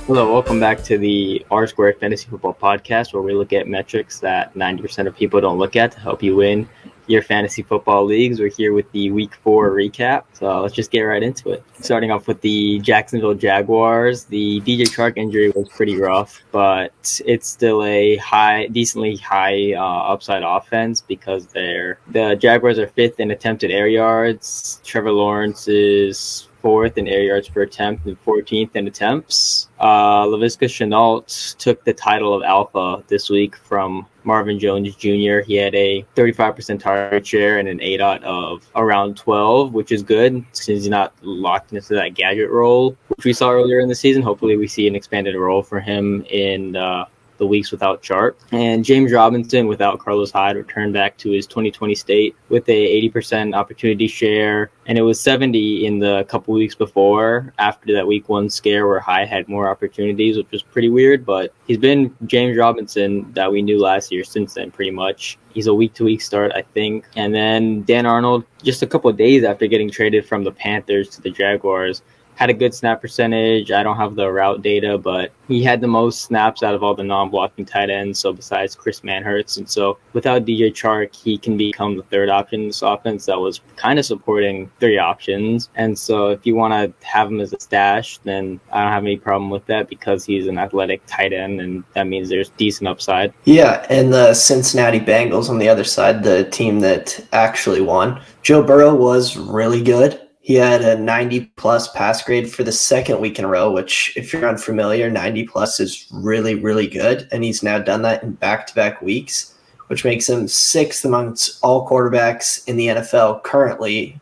Hello, welcome back to the R Squared Fantasy Football Podcast, where we look at metrics that 90% of people don't look at to help you win your fantasy football leagues. We're here with the Week 4 recap, so let's just get right into it. Starting off with the Jacksonville Jaguars, the DJ Chark injury was pretty rough, but it's still a decently high upside offense because the Jaguars are 5th in attempted air yards. Trevor Lawrence is 4th in air yards per attempt and 14th in attempts. Laviska Shenault took the title of alpha this week from Marvin Jones Jr. He had a 35% target share and an ADOT of around 12, which is good since he's not locked into that gadget role, which we saw earlier in the season. Hopefully we see an expanded role for him in the weeks without Chark. And James Robinson, without Carlos Hyde, returned back to his 2020 state with a 80% opportunity share. And it was 70 in the couple weeks before, after that week 1 scare where Hyde had more opportunities, which was pretty weird. But he's been James Robinson that we knew last year since then, pretty much. He's a week-to-week start, I think. And then Dan Arnold, just a couple of days after getting traded from the Panthers to the Jaguars, had a good snap percentage. I don't have the route data, but he had the most snaps out of all the non-blocking tight ends, so besides Chris Manhertz. And so without DJ Chark, he can become the third option in this offense that was kind of supporting 3 options. And so if you want to have him as a stash, then I don't have any problem with that because he's an athletic tight end, and that means there's decent upside. Yeah, and the Cincinnati Bengals on the other side, the team that actually won. Joe Burrow was really good. He had a 90-plus pass grade for the second week in a row, which, if you're unfamiliar, 90-plus is really, really good. And he's now done that in back-to-back weeks, which makes him 6th amongst all quarterbacks in the NFL currently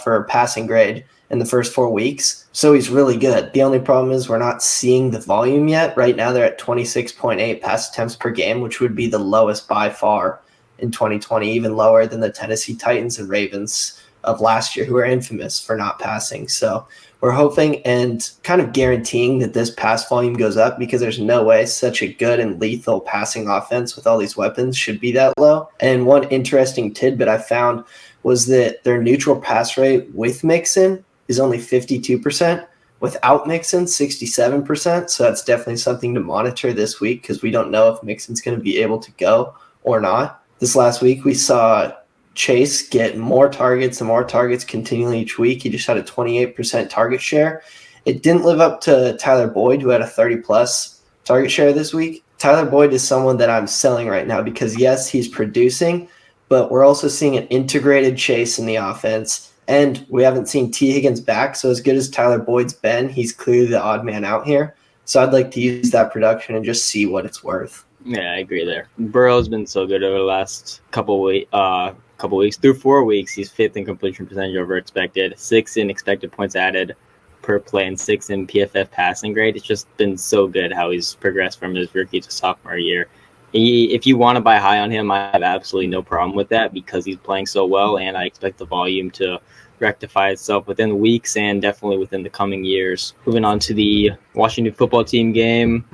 for passing grade in the first 4 weeks. So he's really good. The only problem is we're not seeing the volume yet. Right now they're at 26.8 pass attempts per game, which would be the lowest by far in 2020, even lower than the Tennessee Titans and Ravens of last year, who are infamous for not passing. So we're hoping and kind of guaranteeing that this pass volume goes up because there's no way such a good and lethal passing offense with all these weapons should be that low. And one interesting tidbit I found was that their neutral pass rate with Mixon is only 52%. Without Mixon, 67%. So that's definitely something to monitor this week because we don't know if Mixon's going to be able to go or not. This last week, we saw Chase get more targets and more targets continually each week. He just had a 28% target share. It didn't live up to Tyler Boyd, who had a 30-plus target share this week. Tyler Boyd is someone that I'm selling right now because, yes, he's producing, but we're also seeing an integrated Chase in the offense, and we haven't seen T. Higgins back, so as good as Tyler Boyd's been, he's clearly the odd man out here. So I'd like to use that production and just see what it's worth. Yeah, I agree there. Burrow's been so good over the last couple weeks. Through 4 weeks, he's 5th in completion percentage over expected, 6th in expected points added per play, and 6th in PFF passing grade. It's just been so good how he's progressed from his rookie to sophomore year. If you want to buy high on him, I have absolutely no problem with that because he's playing so well, and I expect the volume to rectify itself within weeks and definitely within the coming years. Moving on to the Washington football team game.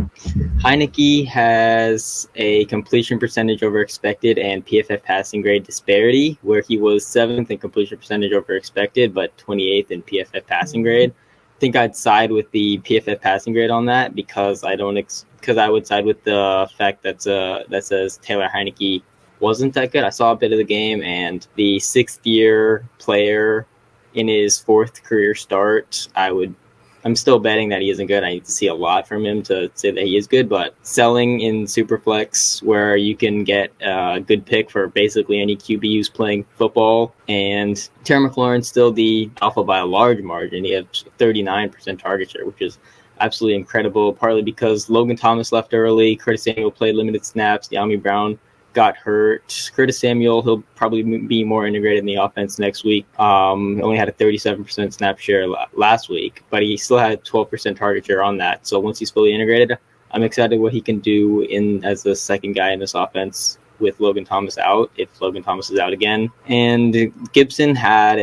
Heineke has a completion percentage over expected and PFF passing grade disparity, where he was 7th in completion percentage over expected, but 28th in PFF passing grade. I think I'd side with the PFF passing grade on that because I would side with the fact that says Taylor Heineke wasn't that good. I saw a bit of the game, and the 6th-year player in his 4th career start, I'm still betting that he isn't good. I need to see a lot from him to say that he is good, but selling in Superflex where you can get a good pick for basically any QB who's playing football, and Terry McLaurin's still the alpha by a large margin. He has 39% target share, which is absolutely incredible, partly because Logan Thomas left early, Curtis Samuel played limited snaps, De'Ami Brown got hurt. Curtis Samuel, he'll probably be more integrated in the offense next week. He only had a 37% snap share last week, but he still had 12% target share on that. So once he's fully integrated, I'm excited what he can do as the second guy in this offense with Logan Thomas out, if Logan Thomas is out again. And Gibson had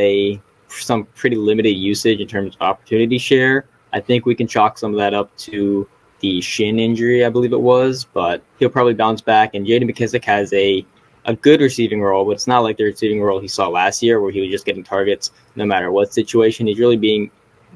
some pretty limited usage in terms of opportunity share. I think we can chalk some of that up to the shin injury, I believe it was, but he'll probably bounce back. And Jaden McKissick has a good receiving role, but it's not like the receiving role he saw last year where he was just getting targets no matter what situation. He's really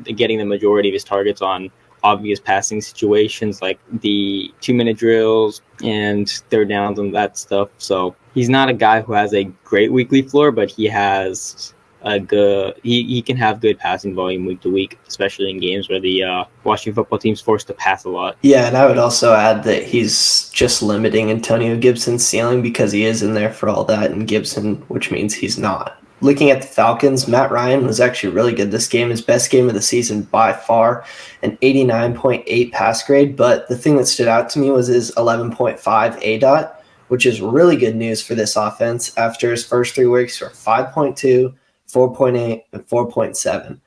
getting the majority of his targets on obvious passing situations like the 2-minute drills and third downs and that stuff. So he's not a guy who has a great weekly floor, but he has a good. He can have good passing volume week to week, especially in games where the Washington football team's forced to pass a lot. Yeah, and I would also add that he's just limiting Antonio Gibson's ceiling because he is in there for all that, and Gibson, which means he's not. Looking at the Falcons, Matt Ryan was actually really good this game, his best game of the season by far, an 89.8 pass grade. But the thing that stood out to me was his 11.5 ADOT, which is really good news for this offense after his first 3 weeks were 5.2, 4.8, and 4.7.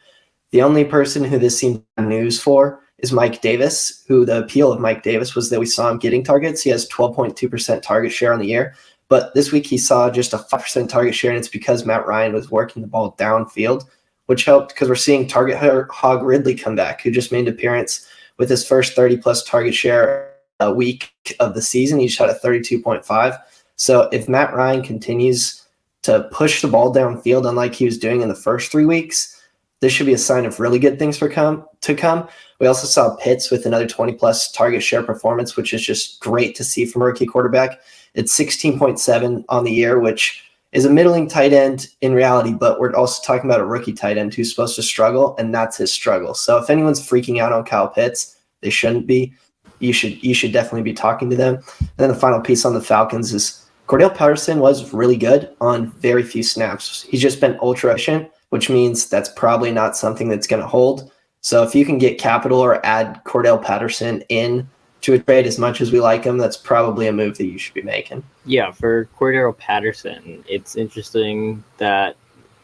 The only person who this seemed news for is Mike Davis, who the appeal of Mike Davis was that we saw him getting targets. He has 12.2% target share on the year. But this week he saw just a 5% target share, and it's because Matt Ryan was working the ball downfield, which helped because we're seeing target hog Ridley come back, who just made an appearance with his first 30-plus target share a week of the season. He just had a 32.5. So if Matt Ryan continues to push the ball downfield unlike he was doing in the first 3 weeks, this should be a sign of really good things to come. We also saw Pitts with another 20-plus target share performance, which is just great to see from a rookie quarterback. It's 16.7 on the year, which is a middling tight end in reality, but we're also talking about a rookie tight end who's supposed to struggle, and that's his struggle. So if anyone's freaking out on Kyle Pitts, they shouldn't be. You should definitely be talking to them. And then the final piece on the Falcons is Cornell Patterson was really good on very few snaps. He's just been ultra efficient, which means that's probably not something that's going to hold. So if you can get capital or add Cordell Patterson in to a trade as much as we like him, that's probably a move that you should be making. Yeah, for Cordell Patterson, it's interesting that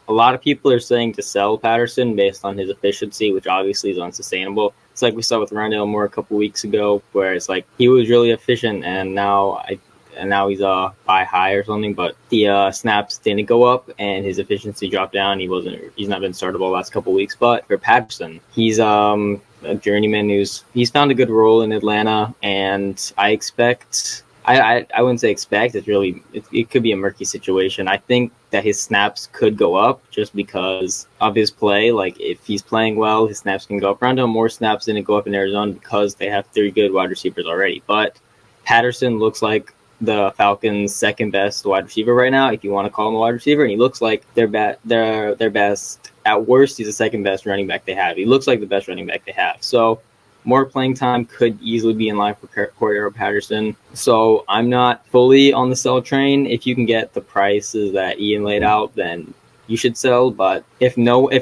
a lot of people are saying to sell Patterson based on his efficiency, which obviously is unsustainable. It's like we saw with Rondelle Moore a couple weeks ago, where it's like he was really efficient, and now he's buy high or something, but the snaps didn't go up and his efficiency dropped down. He's not been startable the last couple weeks. But for Patterson, he's a journeyman he's found a good role in Atlanta, and I expect I wouldn't say expect. It could be a murky situation. I think that his snaps could go up just because of his play. Like if he's playing well, his snaps can go up. Rondell Moore snaps didn't go up in Arizona because they have 3 good wide receivers already. But Patterson looks like the Falcons' second best wide receiver right now, if you want to call him a wide receiver, and he looks like their best. At worst, he's the second best running back they have. He looks like the best running back they have. So more playing time could easily be in line for Cordell Patterson. So I'm not fully on the sell train. If you can get the prices that Ian laid out, then you should sell. But if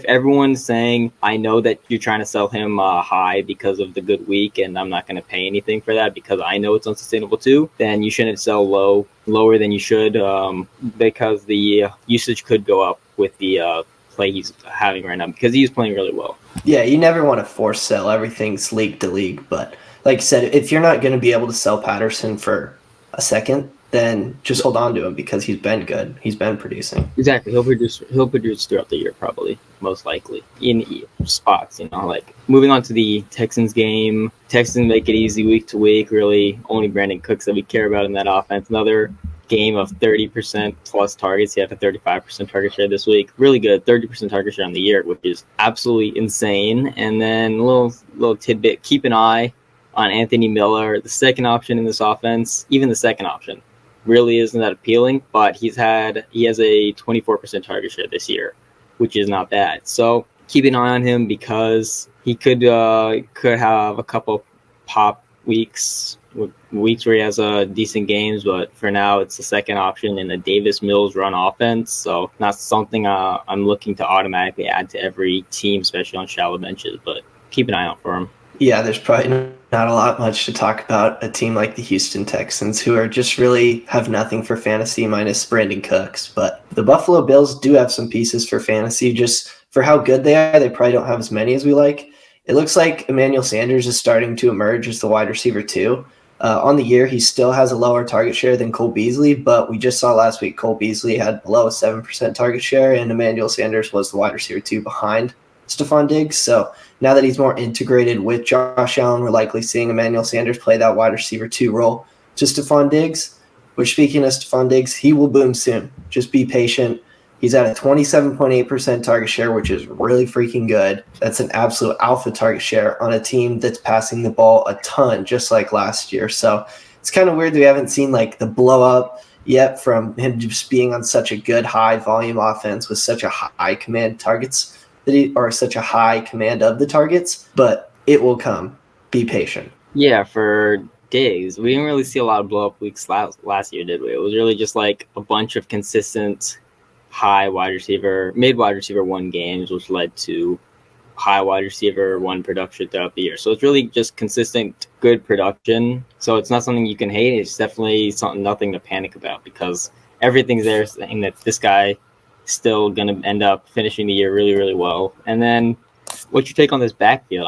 everyone's saying, I know that you're trying to sell him high because of the good week and I'm not going to pay anything for that because I know it's unsustainable too, then you shouldn't sell lower than you should because the usage could go up with the play he's having right now because he's playing really well. Yeah, you never want to force sell. Everything's league to league. But like I said, if you're not going to be able to sell Patterson for a second, then just hold on to him because he's been good. He's been producing. Exactly. He'll produce throughout the year, probably, most likely, in spots, like moving on to the Texans game. Texans make it easy week to week, really only Brandon Cooks that we care about in that offense. Another game of 30% plus targets. He had a 35% target share this week. Really good, 30% target share on the year, which is absolutely insane. And then a little tidbit, keep an eye on Anthony Miller, the second option in this offense. Even the second option really isn't that appealing, but he has a 24% target share this year, which is not bad. So keep an eye on him because he could have a couple pop weeks where he has decent games, but for now it's the second option in the Davis Mills run offense, so not something I'm looking to automatically add to every team, especially on shallow benches, but keep an eye out for him. Yeah, there's probably not a lot much to talk about a team like the Houston Texans, who are just really have nothing for fantasy minus Brandon Cooks. But the Buffalo Bills do have some pieces for fantasy. Just for how good they are, they probably don't have as many as we like. It looks like Emmanuel Sanders is starting to emerge as the wide receiver too. On the year, he still has a lower target share than Cole Beasley, but we just saw last week Cole Beasley had below a 7% target share, and Emmanuel Sanders was the wide receiver 2 behind Stephon Diggs. So now that he's more integrated with Josh Allen, we're likely seeing Emmanuel Sanders play that wide receiver 2 role to Stephon Diggs, which, speaking of Stephon Diggs, he will boom soon. Just be patient. He's at a 27.8% target share, which is really freaking good. That's an absolute alpha target share on a team that's passing the ball a ton, just like last year. So it's kind of weird that we haven't seen like the blow up yet from him just being on such a good high volume offense with such a high command targets or such a high command of the targets, but it will come. Be patient. Yeah, for Diggs, we didn't really see a lot of blow up weeks last year, did we? It was really just like a bunch of consistent high mid wide receiver 1 games, which led to high wide receiver 1 production throughout the year. So it's really just consistent, good production. So it's not something you can hate. It's definitely nothing to panic about because everything's there saying that this guy is still going to end up finishing the year really, really well. And then what's your take on this backfield?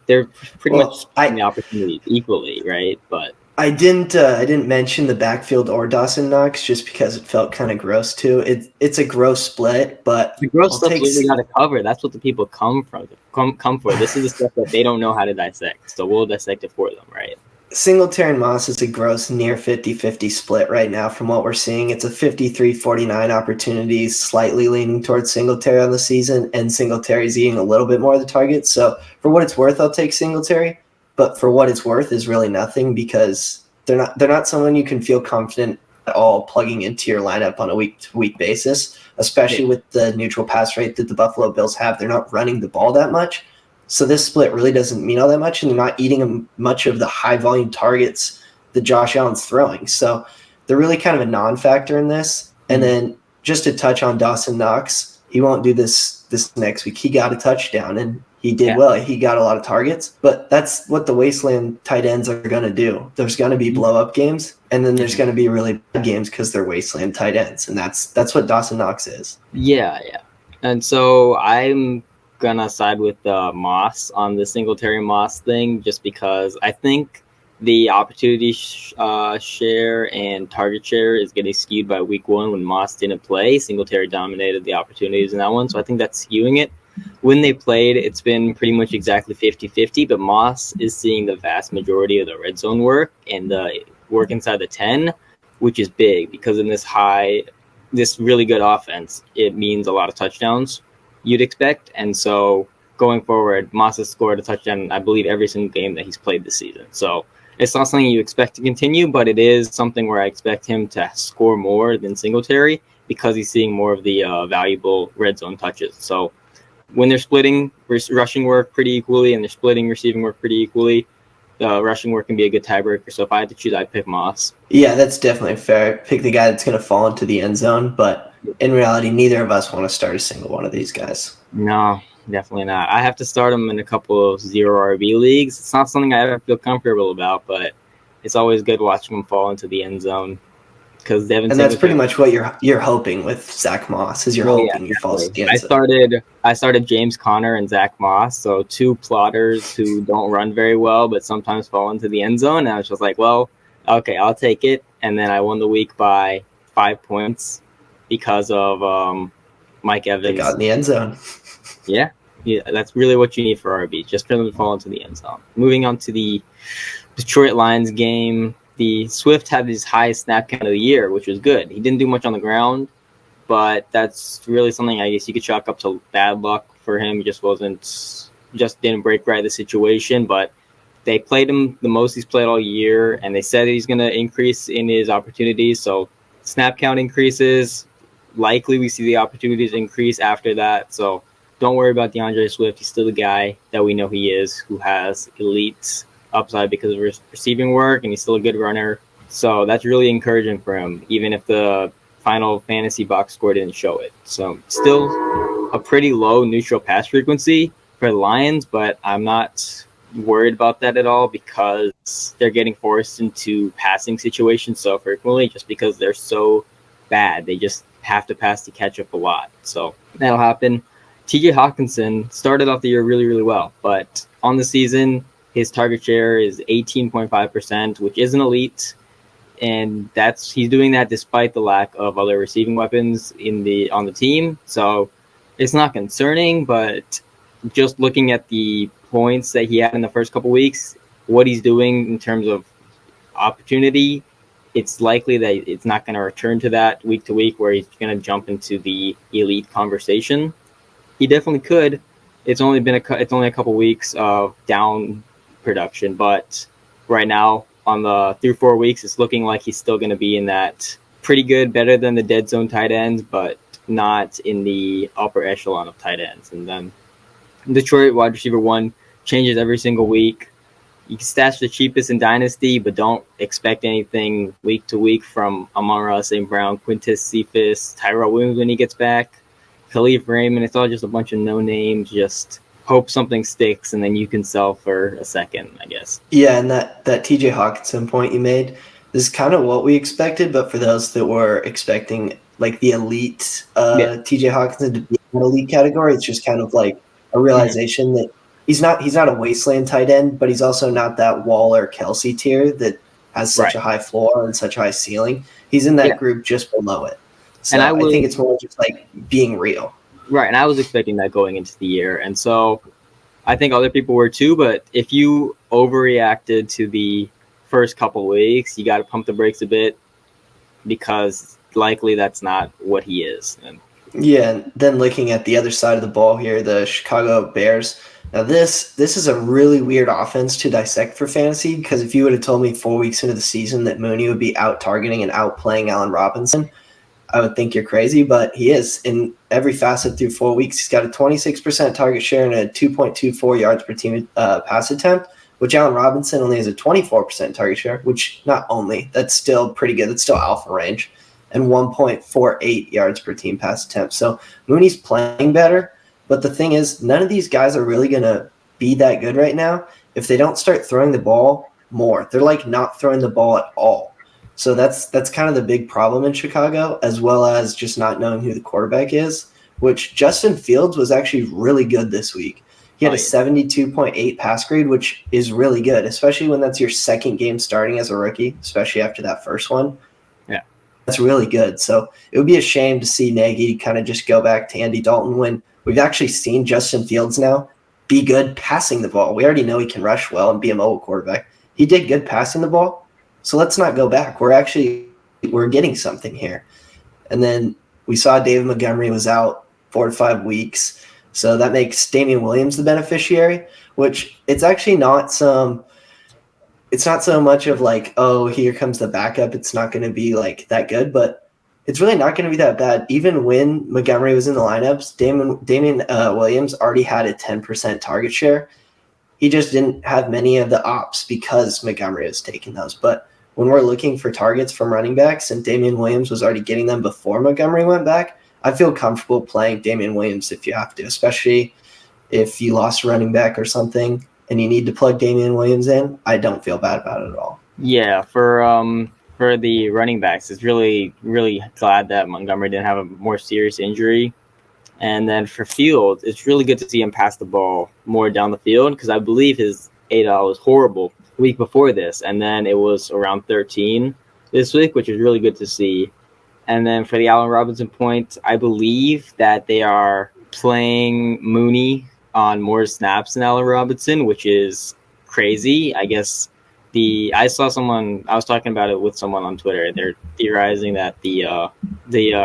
They're pretty much splitting the opportunities equally, right? But I didn't mention the backfield or Dawson Knox just because it felt kind of gross too. It's a gross split, but the gross stuff we got to cover. That's what the people come for. This is the stuff that they don't know how to dissect, so we'll dissect it for them, right? Singletary and Moss is a gross near 50-50 split right now from what we're seeing. It's a 53-49 opportunities, slightly leaning towards Singletary on the season, and Singletary's eating a little bit more of the targets. So for what it's worth, I'll take Singletary. But for what it's worth is really nothing because they're not someone you can feel confident at all plugging into your lineup on a week-to-week basis, especially with the neutral pass rate that the Buffalo Bills have. They're not running the ball that much. So this split really doesn't mean all that much, and they're not eating much of the high-volume targets that Josh Allen's throwing. So they're really kind of a non-factor in this. And then just to touch on Dawson Knox, he won't do this next week. He got a touchdown, and he did well. He got a lot of targets, but that's what the wasteland tight ends are going to do. There's going to be blow-up games, and then there's going to be really bad games because they're wasteland tight ends, and that's what Dawson Knox is. Yeah. And so I'm going to side with Moss on the Singletary Moss thing just because I think the opportunity share and target share is getting skewed by week 1 when Moss didn't play. Singletary dominated the opportunities in that one, so I think that's skewing it. When they played, it's been pretty much exactly 50-50, but Moss is seeing the vast majority of the red zone work and the work inside the 10, which is big because in this really good offense, it means a lot of touchdowns you'd expect. And so going forward, Moss has scored a touchdown, I believe, every single game that he's played this season. So it's not something you expect to continue, but it is something where I expect him to score more than Singletary because he's seeing more of the valuable red zone touches. So when they're splitting rushing work pretty equally and they're splitting receiving work pretty equally, the rushing work can be a good tiebreaker. So if I had to choose, I'd pick Moss. Yeah, that's definitely fair. Pick the guy that's going to fall into the end zone, but in reality, neither of us want to start a single one of these guys. No, definitely not. I have to start him in a couple of zero RB leagues. It's not something I ever feel comfortable about, but it's always good watching him fall into the end zone. And that's pretty much what you're hoping with Zach Moss, is you're hoping he falls into the end zone. I started James Conner and Zach Moss, so 2 plotters who don't run very well, but sometimes fall into the end zone. And I was just like, well, okay, I'll take it. And then I won the week by 5 points because of Mike Evans. They got in the end zone. Yeah, that's really what you need for RB, just for them to fall into the end zone. Moving on to the Detroit Lions game. The Swift had his highest snap count of the year, which was good. He didn't do much on the ground, but that's really something I guess you could chalk up to bad luck for him. He just didn't break right the situation, but they played him the most he's played all year, and they said he's going to increase in his opportunities. So snap count increases. Likely we see the opportunities increase after that. So don't worry about DeAndre Swift. He's still the guy that we know he is, who has elite upside because of receiving work, and he's still a good runner. So that's really encouraging for him, even if the final fantasy box score didn't show it. So still a pretty low neutral pass frequency for the Lions, but I'm not worried about that at all because they're getting forced into passing situations so frequently just because they're so bad. They just have to pass to catch up a lot. So that'll happen. TJ Hawkinson started off the year really, really well, but on the season, his target share is 18.5%, which isn't elite, and he's doing that despite the lack of other receiving weapons on the team. So it's not concerning, but just looking at the points that he had in the first couple weeks, what he's doing in terms of opportunity it's likely that it's not going to return to that week to week where he's going to jump into the elite conversation. He definitely could. It's only a couple weeks of down production, but right now on the through 4 weeks, it's looking like he's still going to be in that pretty good, better than the dead zone tight ends, but not in the upper echelon of tight ends. And then Detroit wide receiver 1 changes every single week. You can stash the cheapest in Dynasty, but don't expect anything week to week from Amon-Ra St. Brown, Quintez Cephas, Tyrell Williams when he gets back, Khalif Raymond. It's all just a bunch of no names. Just hope something sticks, and then you can sell for a second, I guess. Yeah, and that TJ Hawkinson point you made is kind of what we expected, but for those that were expecting like the elite TJ Hawkinson to be in an elite category, it's just kind of like a realization that he's not a wasteland tight end, but he's also not that Waller Kelsey tier that has such a high floor and such a high ceiling. He's in that group just below it. So and I think it's more just like being real. Right, and I was expecting that going into the year. And so I think other people were too, but if you overreacted to the first couple weeks, you got to pump the brakes a bit because likely that's not what he is. Yeah, and then looking at the other side of the ball here, the Chicago Bears. Now this is a really weird offense to dissect for fantasy because if you would have told me 4 weeks into the season that Mooney would be out targeting and outplaying Allen Robinson, I would think you're crazy, but he is in every facet through 4 weeks. He's got a 26% target share and a 2.24 yards per team pass attempt, which Allen Robinson only has a 24% target share, which not only, that's still pretty good. That's still alpha range, and 1.48 yards per team pass attempt. So Mooney's playing better, but the thing is, none of these guys are really going to be that good right now if they don't start throwing the ball more. They're like not throwing the ball at all. So that's kind of the big problem in Chicago, as well as just not knowing who the quarterback is, which Justin Fields was actually really good this week. He had a 72.8 pass grade, which is really good, especially when that's your second game starting as a rookie, especially after that first one. Yeah. That's really good. So it would be a shame to see Nagy kind of just go back to Andy Dalton when we've actually seen Justin Fields now be good passing the ball. We already know he can rush well and be a mobile quarterback. He did good passing the ball. So let's not go back. We're getting something here. And then we saw David Montgomery was out 4 to 5 weeks. So that makes Damian Williams the beneficiary, which it's actually it's not so much of like, oh, here comes the backup. It's not going to be like that good, but it's really not going to be that bad. Even when Montgomery was in the lineups, Damian Williams already had a 10% target share. He just didn't have many of the ops because Montgomery was taking those. But when we're looking for targets from running backs and Damian Williams was already getting them before Montgomery went back, I feel comfortable playing Damian Williams if you have to, especially if you lost a running back or something and you need to plug Damian Williams in. I don't feel bad about it at all. Yeah, for the running backs, it's really, really glad that Montgomery didn't have a more serious injury. And then for Fields, it's really good to see him pass the ball more down the field because I believe his ADOT was horrible week before this, and then it was around 13 this week, which is really good to see. And then for the Allen Robinson point, I believe that they are playing Mooney on more snaps than Allen Robinson, which is crazy. I guess I was talking about it with someone on Twitter. They're theorizing that the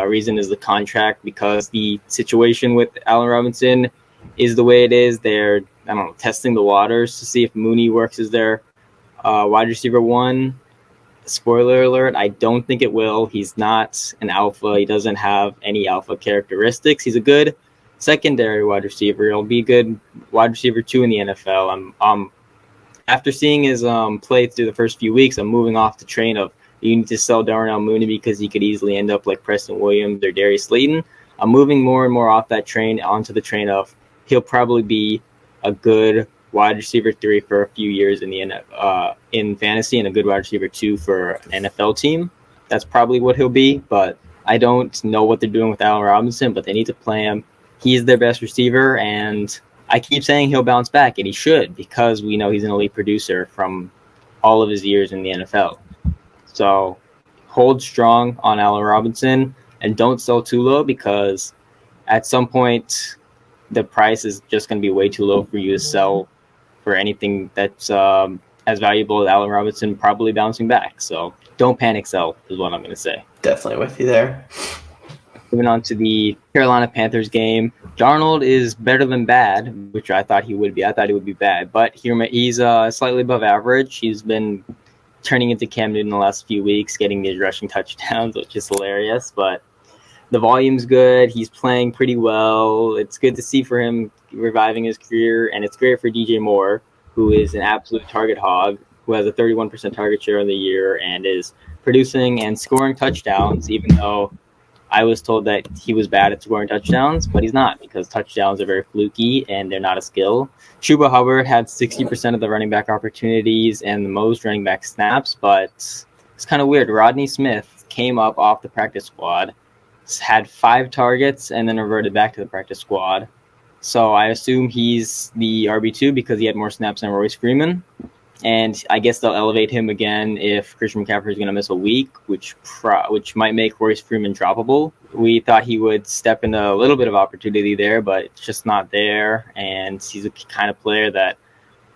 reason is the contract because the situation with Allen Robinson is the way it is. They're, testing the waters to see if Mooney works as their wide receiver 1. Spoiler alert, I don't think it will. He's not an alpha. He doesn't have any alpha characteristics. He's a good secondary wide receiver. He'll be a good wide receiver 2 in the NFL. After seeing his play through the first few weeks, I'm moving off the train of you need to sell Darnell Mooney because he could easily end up like Preston Williams or Darius Slayton. I'm moving more and more off that train onto the train of he'll probably be a good wide receiver 3 for a few years in fantasy and a good wide receiver 2 for an NFL team. That's probably what he'll be, but I don't know what they're doing with Allen Robinson, but they need to play him. He's their best receiver, and I keep saying he'll bounce back, and he should because we know he's an elite producer from all of his years in the NFL. So hold strong on Allen Robinson and don't sell too low because at some point the price is just going to be way too low for you to sell for anything that's as valuable as Allen Robinson probably bouncing back. So don't panic sell is what I'm going to say. Definitely with you there. Moving on to the Carolina Panthers game. Darnold is better than bad, which I thought he would be. I thought he would be bad, but he's slightly above average. He's been turning into Cam Newton the last few weeks, getting these rushing touchdowns, which is hilarious. But the volume's good. He's playing pretty well. It's good to see for him reviving his career, and it's great for DJ Moore, who is an absolute target hog, who has a 31% target share of the year and is producing and scoring touchdowns, even though I was told that he was bad at scoring touchdowns, but he's not, because touchdowns are very fluky and they're not a skill. Shuba Hubbard had 60% of the running back opportunities and the most running back snaps, but it's kind of weird. Rodney Smith came up off the practice squad, had 5 targets, and then reverted back to the practice squad. So I assume he's the RB2 because he had more snaps than Royce Freeman. And I guess they'll elevate him again if Christian McCaffrey is going to miss a week, which might make Royce Freeman droppable. We thought he would step into a little bit of opportunity there, but it's just not there. And he's a kind of player that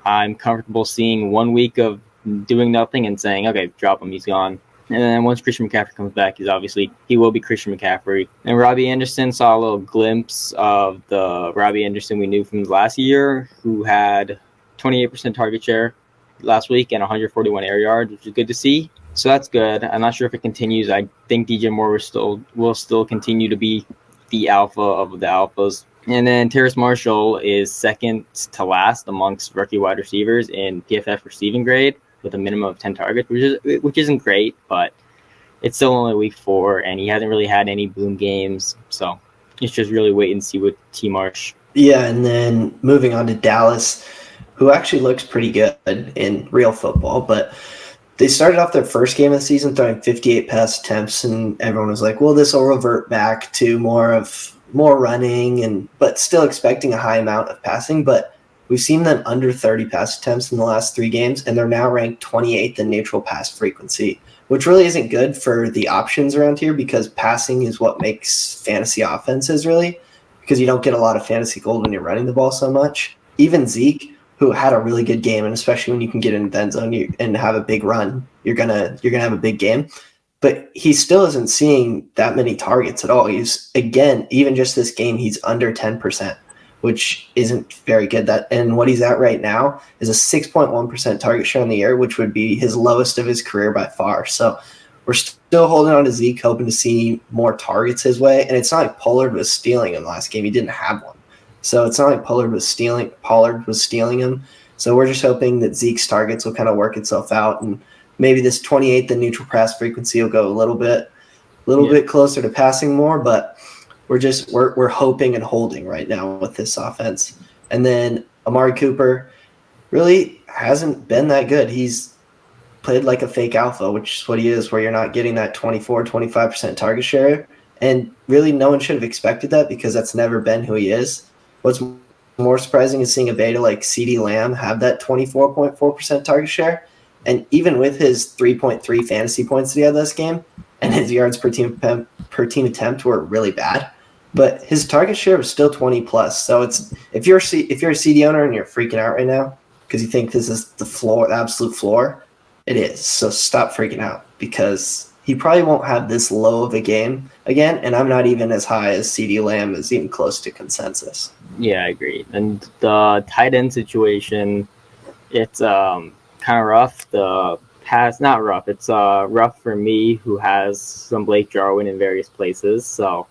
I'm comfortable seeing 1 week of doing nothing and saying, okay, drop him, he's gone. And then once Christian McCaffrey comes back, he will be Christian McCaffrey. And Robbie Anderson saw a little glimpse of the Robbie Anderson we knew from last year, who had 28% target share last week and 141 air yards, which is good to see. So that's good. I'm not sure if it continues. I think DJ Moore will still continue to be the alpha of the alphas. And then Teres Marshall is second to last amongst rookie wide receivers in PFF receiving grade with a minimum of 10 targets, which isn't great, but it's still only week 4, and he hasn't really had any boom games. So it's just really wait and see with T. Marsh. Yeah, and then moving on to Dallas, who actually looks pretty good in real football, but they started off their first game of the season throwing 58 pass attempts, and everyone was like, well, this will revert back to more running, but still expecting a high amount of passing. But we've seen them under 30 pass attempts in the last 3 games, and they're now ranked 28th in neutral pass frequency, which really isn't good for the options around here because passing is what makes fantasy offenses really, because you don't get a lot of fantasy gold when you're running the ball so much. Even Zeke, who had a really good game, and especially when you can get in the end zone and have a big run, you're gonna have a big game. But he still isn't seeing that many targets at all. He's, again, even just this game, he's under 10%, which isn't very good. And what he's at right now is a 6.1% target share in the year, which would be his lowest of his career by far. So we're still holding on to Zeke, hoping to see more targets his way. And it's not like Pollard was stealing him last game. He didn't have one. So it's not like Pollard was stealing him. So we're just hoping that Zeke's targets will kind of work itself out, and maybe this 28th in neutral pass frequency will go a little bit closer to passing more. But we're hoping and holding right now with this offense. And then Amari Cooper really hasn't been that good. He's played like a fake alpha, which is what he is, where you're not getting that 24-25% target share. And really no one should have expected that because that's never been who he is. What's more surprising is seeing a beta like CeeDee Lamb have that 24.4% target share. And even with his 3.3 fantasy points that he had this game, and his yards per team attempt were really bad, but his target share was still 20 plus. So it's if you're a CD owner and you're freaking out right now because you think this is the floor, the absolute floor, it is. So stop freaking out because he probably won't have this low of a game again, and I'm not even as high as CeeDee Lamb is even close to consensus. Yeah, I agree. And the tight end situation, it's kind of rough. Not rough. It's rough for me, who has some Blake Jarwin in various places. So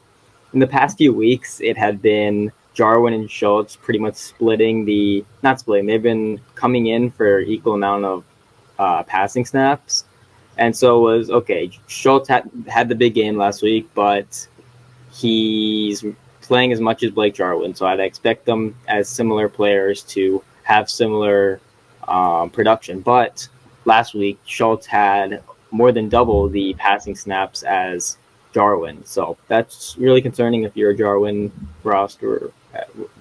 in the past few weeks, it had been Jarwin and Schultz pretty much they've been coming in for equal amount of passing snaps. And so it was, okay, Schultz had the big game last week, but he's playing as much as Blake Jarwin. So I'd expect them as similar players to have similar production. But last week, Schultz had more than double the passing snaps as Jarwin. So that's really concerning if you're a Jarwin roster,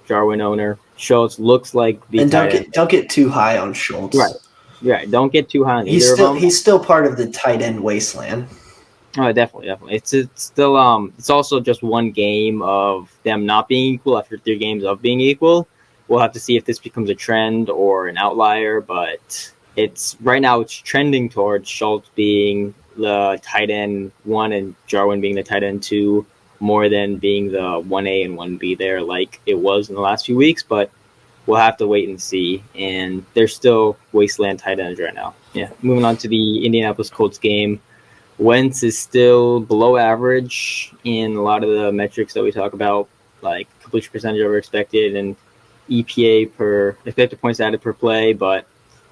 Jarwin owner. Schultz looks like the and don't get too high on Schultz. Right. Yeah, don't get too high on either of them. He's still part of the tight end wasteland. Oh, definitely. It's still it's also just one game of them not being equal after 3 games of being equal. We'll have to see if this becomes a trend or an outlier, but it's right now it's trending towards Schultz being the tight end 1 and Jarwin being the tight end 2 more than being the 1A and 1B there like it was in the last few weeks, but we'll have to wait and see. And they're still wasteland tight ends right now. Yeah. Moving on to the Indianapolis Colts game. Wentz is still below average in a lot of the metrics that we talk about, like completion percentage over expected and EPA per expected points added per play, but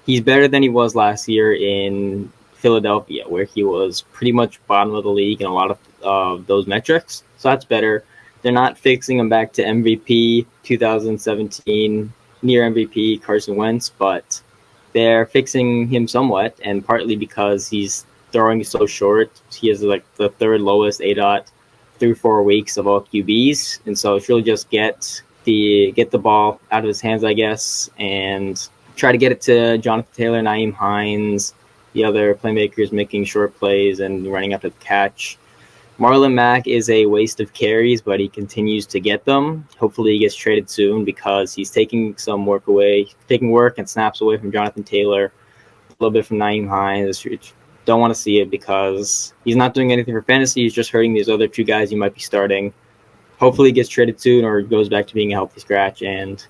he's better than he was last year in Philadelphia, where he was pretty much bottom of the league in a lot of those metrics. So that's better. They're not fixing him back to MVP 2017, near MVP Carson Wentz, but they're fixing him somewhat, and partly because he's throwing so short. He has like the third lowest ADOT through 4 weeks of all QBs, and so it's really just get the ball out of his hands, I guess, and try to get it to Jonathan Taylor, Nyheim Hines, the other playmakers making short plays and running after the catch. Marlon Mack is a waste of carries, but he continues to get them. Hopefully he gets traded soon because he's taking work and snaps away from Jonathan Taylor, a little bit from Nyheim Hines. Don't want to see it because he's not doing anything for fantasy. He's just hurting these other 2 guys you might be starting. Hopefully he gets traded soon or goes back to being a healthy scratch. And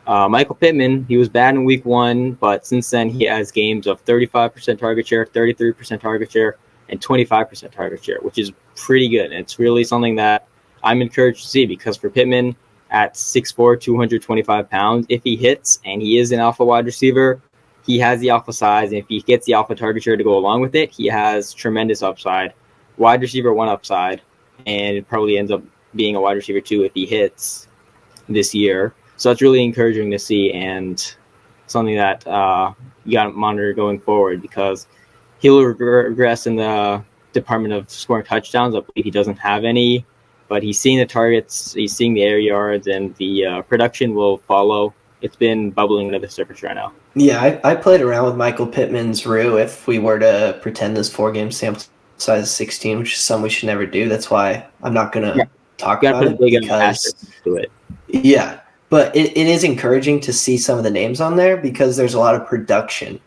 Michael Pittman, he was bad in week 1, but since then he has games of 35% target share, 33% target share, and 25% target share, which is pretty good. And it's really something that I'm encouraged to see because for Pittman at 6'4", 225 pounds, if he hits and he is an alpha wide receiver, he has the alpha size. And if he gets the alpha target share to go along with it, he has tremendous upside. Wide receiver 1 upside, and it probably ends up being a wide receiver 2 if he hits this year. So it's really encouraging to see and something that you got to monitor going forward because he'll regress in the department of scoring touchdowns. I believe he doesn't have any, but he's seeing the targets, he's seeing the air yards, and the production will follow. It's been bubbling under the surface right now. Yeah, I played around with Michael Pittman's RU if we were to pretend this 4-game sample size is 16, which is something we should never do. That's why I'm not going to talk about it. Because, to it. Yeah, but it is encouraging to see some of the names on there because there's a lot of production.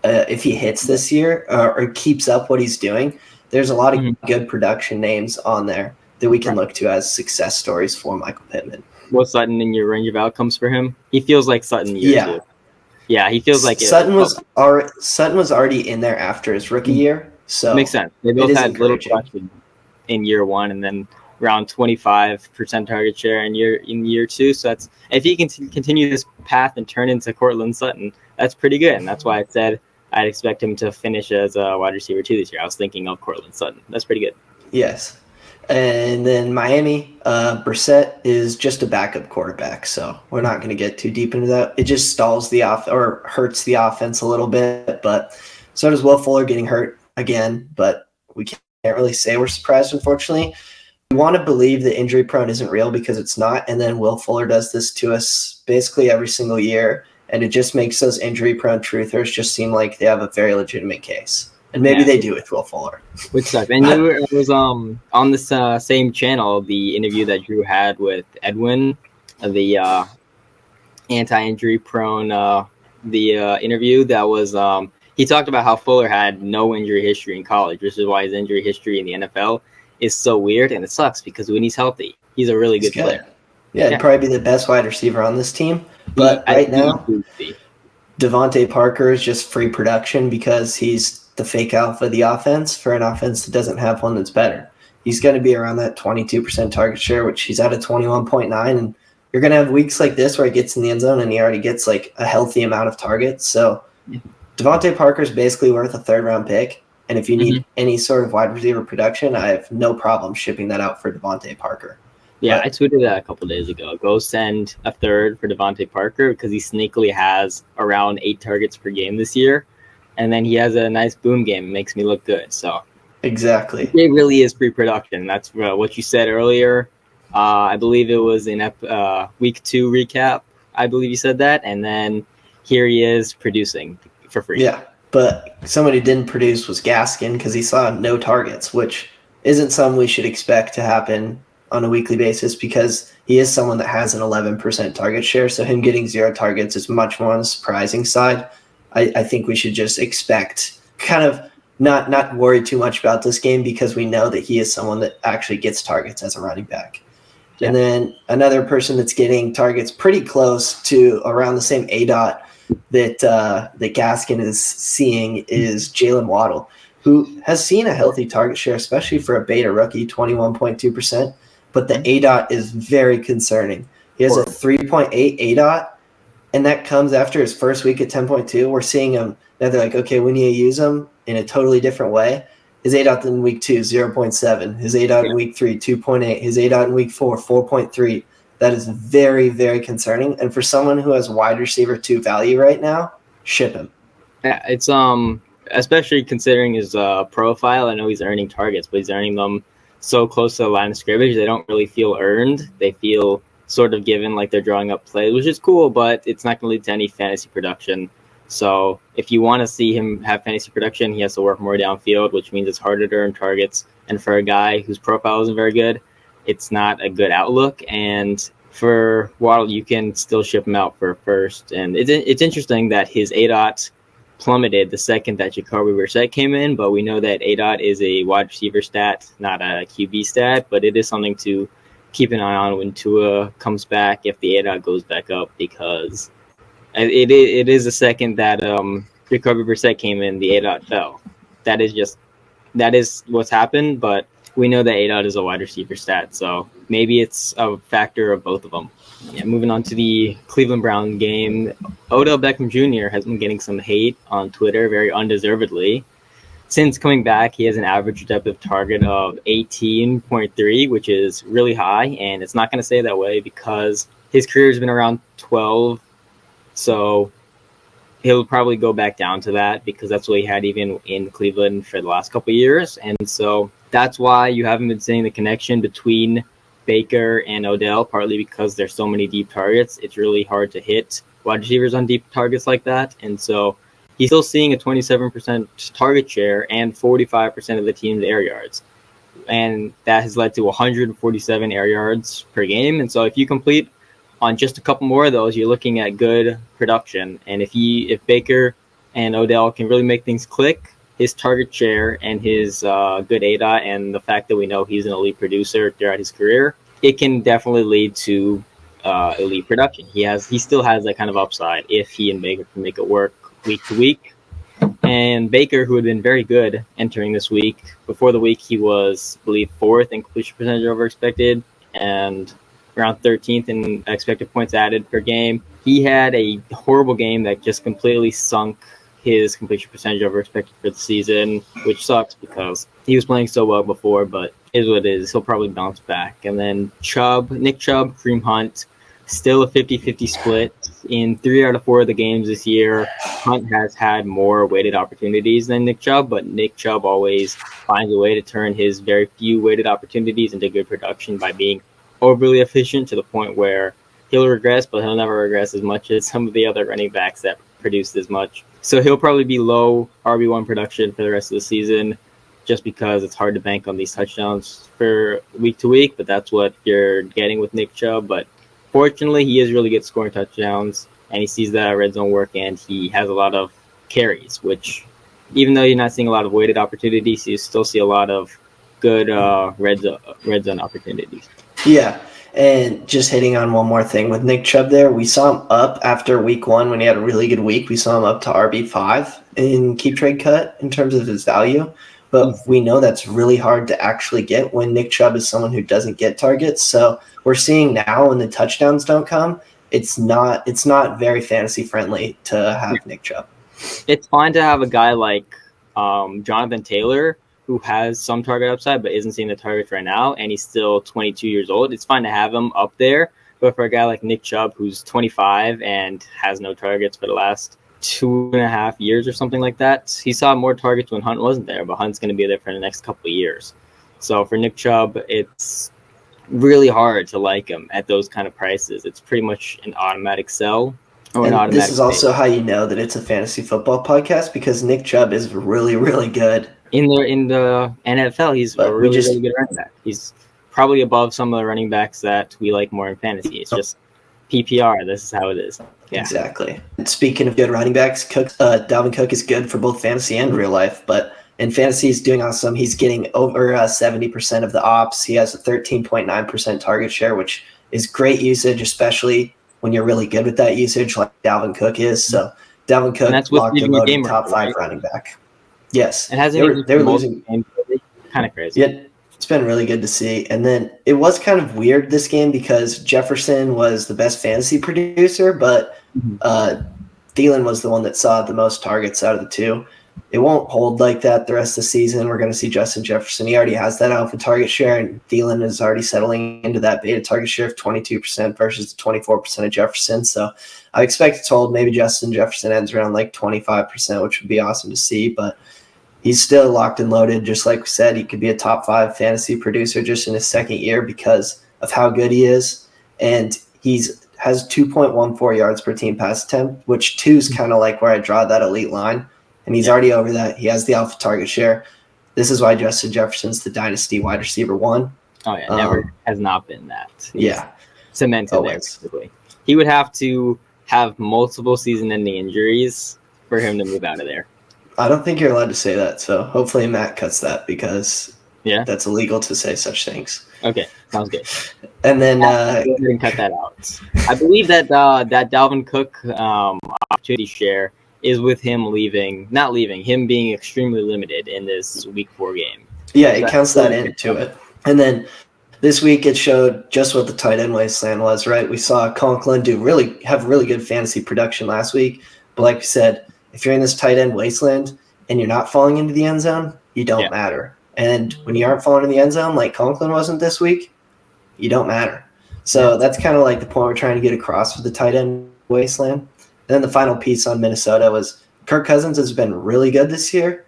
If he hits this year or keeps up what he's doing, there's a lot of good production names on there that we can look to as success stories for Michael Pittman. Was Sutton in your range of outcomes for him? He feels like Sutton year 2. Yeah, he feels like Sutton was already in there after his rookie year, so makes sense. They both had little questions in year 1, and then around 25% target share in year 2. So that's if he can continue this path and turn into Cortland Sutton, that's pretty good. And that's why I said I'd expect him to finish as a wide receiver 2 this year. I was thinking of Cortland Sutton. That's pretty good. Yes. And then Miami, Brissett is just a backup quarterback, so we're not going to get too deep into that. It just stalls or hurts the offense a little bit, but so does Will Fuller getting hurt again, but we can't really say we're surprised, unfortunately. We want to believe that injury prone isn't real because it's not, and then Will Fuller does this to us basically every single year, and it just makes those injury prone truthers just seem like they have a very legitimate case. And maybe they do with Will Fuller. Which sucks. And it was on this same channel, the interview that Drew had with Edwin, the anti-injury prone, interview that was he talked about how Fuller had no injury history in college, which is why his injury history in the NFL is so weird, and it sucks because when he's healthy, he's a really good player. Yeah, he'd probably be the best wide receiver on this team. But right now, Devontae Parker is just free production because he's the fake alpha of the offense for an offense that doesn't have one that's better. He's going to be around that 22% target share, which he's at a 21.9. And you're going to have weeks like this where he gets in the end zone and he already gets like a healthy amount of targets. So Devontae Parker is basically worth a 3rd-round pick. And if you need any sort of wide receiver production, I have no problem shipping that out for Devontae Parker. Yeah, I tweeted that a couple days ago. Go send a 3rd for Devontae Parker because he sneakily has around 8 targets per game this year. And then he has a nice boom game. It makes me look good. So exactly, it really is pre-production. That's what you said earlier. I believe it was in week 2 recap. I believe you said that. And then here he is producing for free. Yeah, but somebody who didn't produce was Gaskin because he saw no targets, which isn't something we should expect to happen on a weekly basis because he is someone that has an 11% target share. So him getting 0 targets is much more on the surprising side. I think we should just expect kind of not worry too much about this game because we know that he is someone that actually gets targets as a running back. Yeah. And then another person that's getting targets pretty close to around the same ADOT that Gaskin is seeing is Jalen Waddle, who has seen a healthy target share, especially for a beta rookie, 21.2%. But the ADOT is very concerning. He has a 3.8 ADOT, and that comes after his first week at 10.2. We're seeing him now. They're like, okay, we need to use him in a totally different way. His ADOT in week 2, 0.7. His ADOT in week 3, 2.8. His ADOT in week 4, 4.3. That is very, very concerning. And for someone who has wide receiver 2 value right now, ship him. Yeah, it's especially considering his profile. I know he's earning targets, but he's earning them so close to the line of scrimmage. They don't really feel earned. They feel sort of given, like they're drawing up plays, which is cool, but it's not going to lead to any fantasy production. So if you want to see him have fantasy production, he has to work more downfield, which means it's harder to earn targets. And for a guy whose profile isn't very good, it's not a good outlook. And for Waddle, you can still ship him out for first. And it's interesting that his ADOT plummeted the second that Jacoby Brissett came in, but we know that ADOT is a wide receiver stat, not a QB stat, but it is something to keep an eye on when Tua comes back if the ADOT goes back up, because it is the second that Jacoby Brissett came in, the ADOT fell. That is what's happened, but we know that ADOT is a wide receiver stat, so maybe it's a factor of both of them. Yeah, moving on to the Cleveland Brown game, Odell Beckham Jr. has been getting some hate on Twitter, very undeservedly. Since coming back, he has an average depth of target of 18.3, which is really high, and it's not going to stay that way because his career has been around 12, so he'll probably go back down to that because that's what he had even in Cleveland for the last couple of years, and so that's why you haven't been seeing the connection between Baker and Odell, partly because there's so many deep targets. It's really hard to hit wide receivers on deep targets like that, and so he's still seeing a 27% target share and 45% of the team's air yards. And that has led to 147 air yards per game. And so if you complete on just a couple more of those, you're looking at good production. And if Baker and Odell can really make things click, his target share and his good ADOT and the fact that we know he's an elite producer throughout his career, it can definitely lead to elite production. He still has that kind of upside if he and Baker can make it work week to week. And Baker, who had been very good entering this week, before the week he was, I believe, 4th in completion percentage over expected and around 13th in expected points added per game. He had a horrible game that just completely sunk his completion percentage over expected for the season, which sucks because he was playing so well before, but is what it is. He'll probably bounce back. And then Nick Chubb, Kareem Hunt, still a 50-50 split. In 3 out of 4 of the games this year, Hunt has had more weighted opportunities than Nick Chubb, but Nick Chubb always finds a way to turn his very few weighted opportunities into good production by being overly efficient to the point where he'll regress, but he'll never regress as much as some of the other running backs that produced as much. So he'll probably be low RB1 production for the rest of the season just because it's hard to bank on these touchdowns for week to week, but that's what you're getting with Nick Chubb. But fortunately, he is really good scoring touchdowns, and he sees that red zone work, and he has a lot of carries, which even though you're not seeing a lot of weighted opportunities, you still see a lot of good red zone opportunities. Yeah, and just hitting on one more thing with Nick Chubb there, we saw him up after week 1 when he had a really good week. We saw him up to RB5 in Keep Trade Cut in terms of his value, but we know that's really hard to actually get when Nick Chubb is someone who doesn't get targets. So we're seeing now when the touchdowns don't come, it's not very fantasy friendly to have Nick Chubb. It's fine to have a guy like Jonathan Taylor, who has some target upside but isn't seeing the targets right now, and he's still 22 years old. It's fine to have him up there, but for a guy like Nick Chubb, who's 25 and has no targets for the last 2.5 years or something like that, he saw more targets when Hunt wasn't there, but Hunt's going to be there for the next couple of years. So for Nick Chubb, it's really hard to like him at those kind of prices. It's pretty much an automatic sell. And this is also how you know that it's a fantasy football podcast, because Nick Chubb is really, really good. In the NFL, he's a really good running back. He's probably above some of the running backs that we like more in fantasy. It's just PPR. This is how it is. Yeah. Exactly. And speaking of good running backs, Dalvin Cook is good for both fantasy and real life, but And fantasy is doing awesome. He's getting over 70% of the ops. He has a 13.9% target share, which is great usage, especially when you're really good with that usage, like Dalvin Cook is. So Dalvin Cook locked and loaded top 5 running back. Yes, it hasn't they were losing. Kind of crazy. Yeah, it's been really good to see. And then it was kind of weird this game because Jefferson was the best fantasy producer, but Thielen was the one that saw the most targets out of the two. It won't hold like that the rest of the season. We're going to see Justin Jefferson. He already has that alpha target share, and Thielen is already settling into that beta target share of 22% versus 24% of Jefferson. So I expect it to hold. Maybe Justin Jefferson ends around like 25%, which would be awesome to see. But he's still locked and loaded. Just like we said, he could be a top 5 fantasy producer just in his second year because of how good he is. And has 2.14 yards per team pass attempt, which 2 is kind of like where I draw that elite line. And he's already over that. He has the alpha target share. This is why Justin Jefferson's the dynasty wide receiver 1. Oh, yeah. Never has not been that. He's cemented there, basically. He would have to have multiple season-ending injuries for him to move out of there. I don't think you're allowed to say that. So hopefully Matt cuts that because that's illegal to say such things. Okay. Sounds good. And then go ahead and cut that out. I believe that that Dalvin Cook opportunity share is with him him being extremely limited in this week 4 game. Yeah, it counts that into it. And then this week it showed just what the tight end wasteland was, right? We saw Conklin have really good fantasy production last week. But like we said, if you're in this tight end wasteland and you're not falling into the end zone, you don't matter. And when you aren't falling in the end zone like Conklin wasn't this week, you don't matter. So that's kind of like the point we're trying to get across with the tight end wasteland. And then the final piece on Minnesota was Kirk Cousins has been really good this year.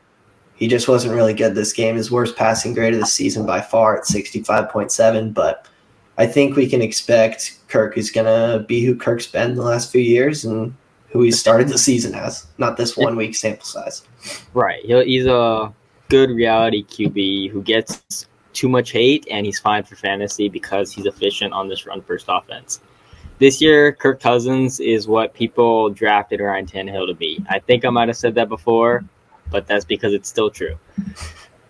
He just wasn't really good this game. His worst passing grade of the season by far at 65.7. But I think we can expect Kirk is going to be who Kirk's been the last few years and who he started the season as, not this 1 week sample size. Right. He's a good reality QB who gets too much hate, and he's fine for fantasy because he's efficient on this run-first offense. This year, Kirk Cousins is what people drafted Ryan Tannehill to be. I think I might have said that before, but that's because it's still true.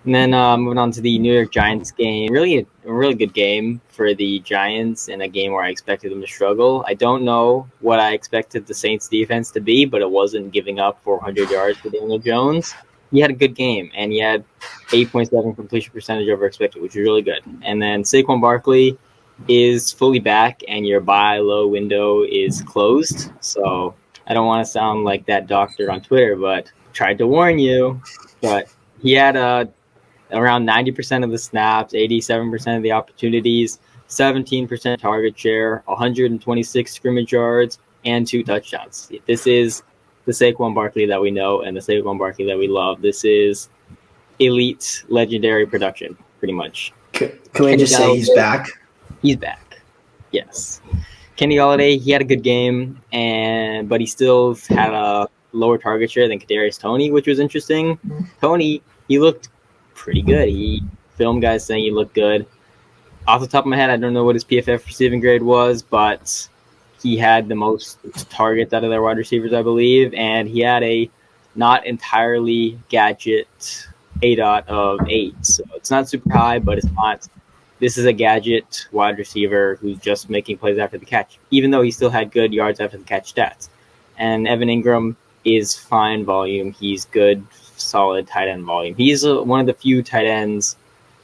And then moving on to the New York Giants game, really a really good game for the Giants in a game where I expected them to struggle. I don't know what I expected the Saints defense to be, but it wasn't giving up 400 yards for Daniel Jones. He had a good game, and he had 8.7 completion percentage over expected, which is really good. And then Saquon Barkley is fully back, and your buy low window is closed. So I don't want to sound like that doctor on Twitter, but tried to warn you. But he had around 90% of the snaps, 87% of the opportunities, 17% target share, 126 scrimmage yards, and 2 touchdowns. This is the Saquon Barkley that we know and the Saquon Barkley that we love. This is elite, legendary production, pretty much. Can we just say he's back? He's back. Yes. Kenny Golladay, he had a good game, but he still had a lower target share than Kadarius Toney, which was interesting. Toney, he looked pretty good. He filmed guys saying he looked good. Off the top of my head, I don't know what his PFF receiving grade was, but he had the most targets out of their wide receivers, I believe, and he had a not entirely gadget ADOT of 8. So it's not super high, but it's not. This is a gadget wide receiver who's just making plays after the catch, even though he still had good yards after the catch stats. And Evan Ingram is fine volume. He's good, solid tight end volume. He's one of the few tight ends.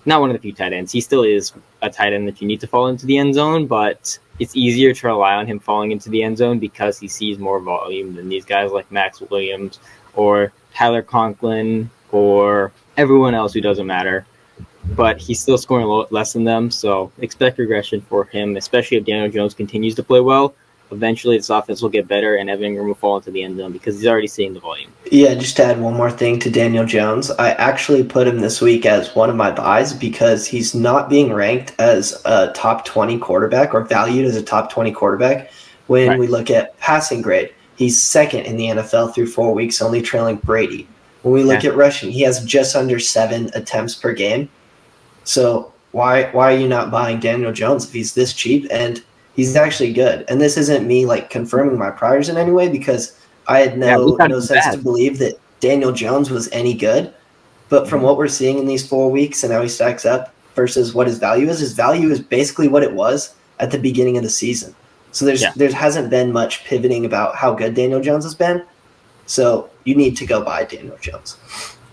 Not one of the few tight ends. He still is a tight end that you need to fall into the end zone, but it's easier to rely on him falling into the end zone because he sees more volume than these guys like Max Williams or Tyler Conklin or everyone else who doesn't matter. But he's still scoring less than them, so expect regression for him, especially if Daniel Jones continues to play well. Eventually, this offense will get better, and Evan Ingram will fall into the end zone because he's already seeing the volume. Yeah, just to add one more thing to Daniel Jones, I actually put him this week as one of my buys because he's not being ranked as a top 20 quarterback or valued as a top 20 quarterback. When we look at passing grade, he's second in the NFL through 4 weeks, only trailing Brady. When we look at rushing, he has just under 7 attempts per game. So why are you not buying Daniel Jones if he's this cheap? And he's actually good. And this isn't me like confirming my priors in any way because I had no sense to believe that Daniel Jones was any good. But from what we're seeing in these 4 weeks and how he stacks up versus what his value is basically what it was at the beginning of the season. So there hasn't been much pivoting about how good Daniel Jones has been. So you need to go buy Daniel Jones.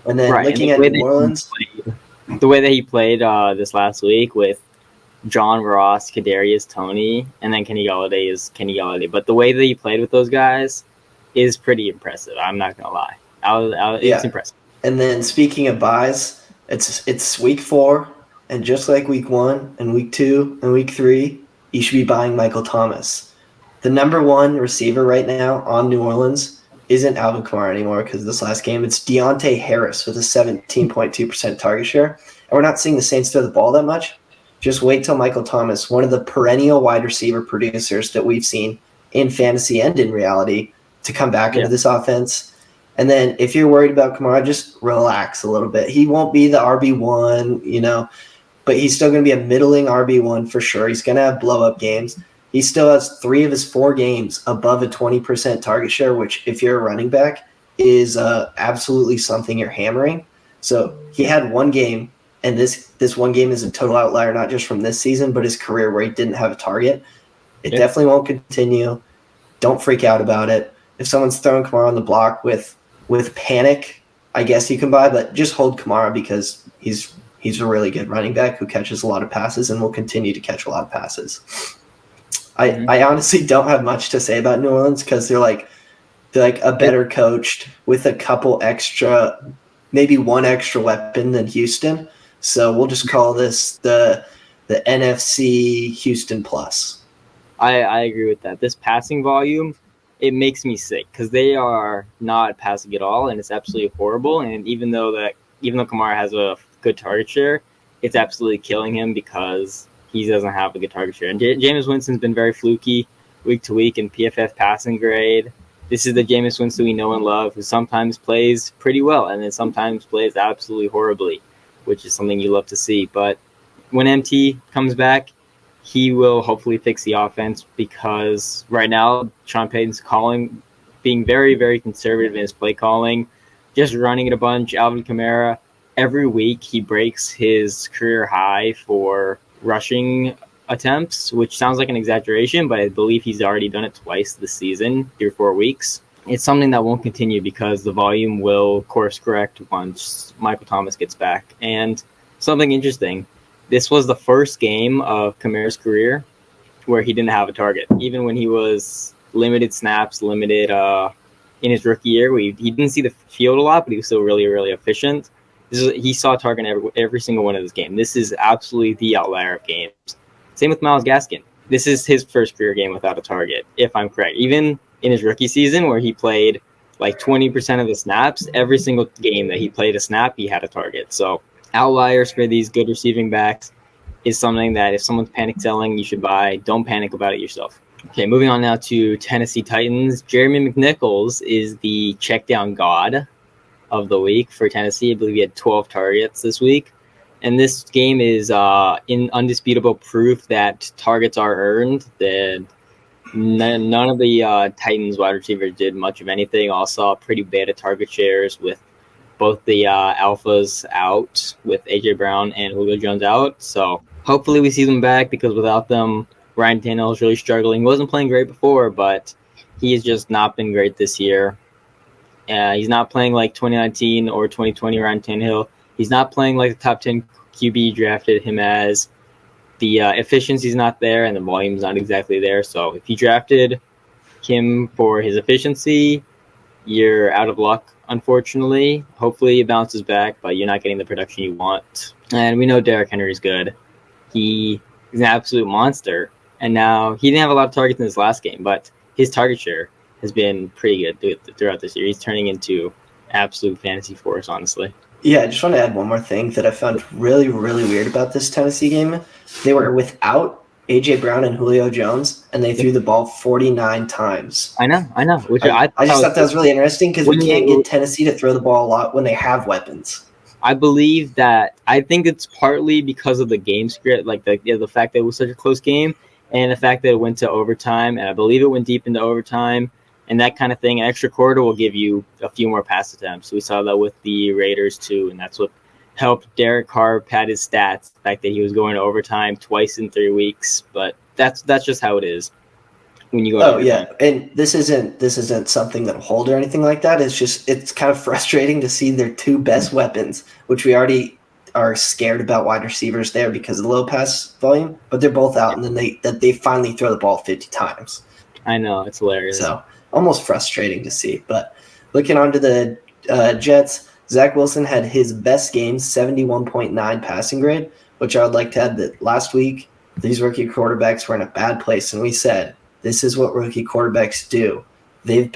And then looking at New Orleans. The way that he played this last week with John Ross, Kadarius Toney, and then Kenny Galladay is Kenny Galladay. But the way that he played with those guys is pretty impressive. I'm not going to lie. It's impressive. And then speaking of buys, it's week 4, and just like week 1 and week 2 and week 3, you should be buying Michael Thomas. The number 1 receiver right now on New Orleans isn't Alvin Kamara anymore because this last game. It's Deontay Harris with a 17.2% target share. And we're not seeing the Saints throw the ball that much. Just wait till Michael Thomas, one of the perennial wide receiver producers that we've seen in fantasy and in reality, to come back into this offense. And then if you're worried about Kamara, just relax a little bit. He won't be the RB1, but he's still going to be a middling RB1 for sure. He's going to have blow-up games. He still has 3 of his 4 games above a 20% target share, which if you're a running back is absolutely something you're hammering. So he had 1 game, and this 1 game is a total outlier, not just from this season, but his career where he didn't have a target. It definitely won't continue. Don't freak out about it. If someone's throwing Kamara on the block with panic, I guess you can buy, but just hold Kamara because he's a really good running back who catches a lot of passes and will continue to catch a lot of passes. I honestly don't have much to say about New Orleans because they're like a better coached with a couple extra, maybe 1 extra weapon than Houston. So we'll just call this the NFC Houston plus. I agree with that. This passing volume, it makes me sick because they are not passing at all, and it's absolutely horrible. And even though Kamara has a good target share, it's absolutely killing him because he doesn't have a good target share. And Jameis Winston's been very fluky week to week in PFF passing grade. This is the Jameis Winston we know and love, who sometimes plays pretty well and then sometimes plays absolutely horribly, which is something you love to see. But when MT comes back, he will hopefully fix the offense because right now Sean Payton's being very, very conservative in his play calling, just running it a bunch. Alvin Kamara, every week he breaks his career high for rushing attempts, which sounds like an exaggeration, but I believe he's already done it twice this season, 3 or 4 weeks. It's something that won't continue because the volume will course correct once Michael Thomas gets back. And something interesting, this was the first game of Kamara's career where he didn't have a target. Even when he was limited snaps, limited in his rookie year, he didn't see the field a lot, but he was still really, really efficient. He saw a target in every single one of this game. This is absolutely the outlier of games. Same with Myles Gaskin. This is his first career game without a target, if I'm correct. Even in his rookie season where he played like 20% of the snaps, every single game that he played a snap, he had a target. So outliers for these good receiving backs is something that if someone's panic selling, you should buy. Don't panic about it yourself. Okay, moving on now to Tennessee Titans. Jeremy McNichols is the check down god of the week for Tennessee. I believe he had 12 targets this week. And this game is in undisputable proof that targets are earned. That none of the Titans wide receivers did much of anything. All saw pretty bad at target shares with both the alphas out, with A.J. Brown and Julio Jones out. So hopefully we see them back because without them, Ryan Tannehill is really struggling. He wasn't playing great before, but he has just not been great this year. He's not playing like 2019 or 2020 Ryan Tannehill. He's not playing like the top 10 QB drafted him as. The efficiency's not there and the volume's not exactly there. So if you drafted him for his efficiency, you're out of luck, unfortunately. Hopefully he bounces back, but you're not getting the production you want. And we know Derrick Henry's good. He is an absolute monster. And now he didn't have a lot of targets in his last game, but his target share has been pretty good throughout this year. He's turning into absolute fantasy force, honestly. Yeah, I just want to add one more thing that I found really, really weird about this Tennessee game. They were without A.J. Brown and Julio Jones, and they threw the ball 49 times. I know. Which I just thought that was really interesting because we can't get Tennessee to throw the ball a lot when they have weapons. I believe that – I think it's partly because of the game script, like the fact that it was such a close game and the fact that it went to overtime, and I believe it went deep into overtime. And that kind of thing, an extra quarter will give you a few more pass attempts. We saw that with the Raiders too, and that's what helped Derek Carr pad his stats. The fact that he was going to overtime twice in 3 weeks, but that's just how it is when you go. Oh yeah, and this isn't something that'll hold or anything like that. It's kind of frustrating to see their two best weapons, which we already are scared about wide receivers there because of the low pass volume, but they're both out, and then they finally throw the ball 50 times. I know, it's hilarious. So almost frustrating to see. But looking onto the Jets, Zach Wilson had his best game, 71.9 passing grade, which I would like to add that last week these rookie quarterbacks were in a bad place, and we said this is what rookie quarterbacks do. We've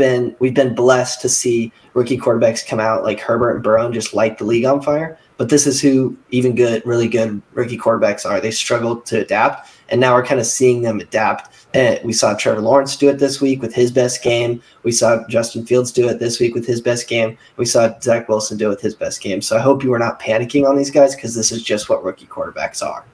been blessed to see rookie quarterbacks come out like Herbert and Burrow and just light the league on fire. But this is who really good rookie quarterbacks are. They struggle to adapt, and now we're kind of seeing them adapt. And we saw Trevor Lawrence do it this week with his best game. We saw Justin Fields do it this week with his best game. We saw Zach Wilson do it with his best game. So I hope you are not panicking on these guys because this is just what rookie quarterbacks are.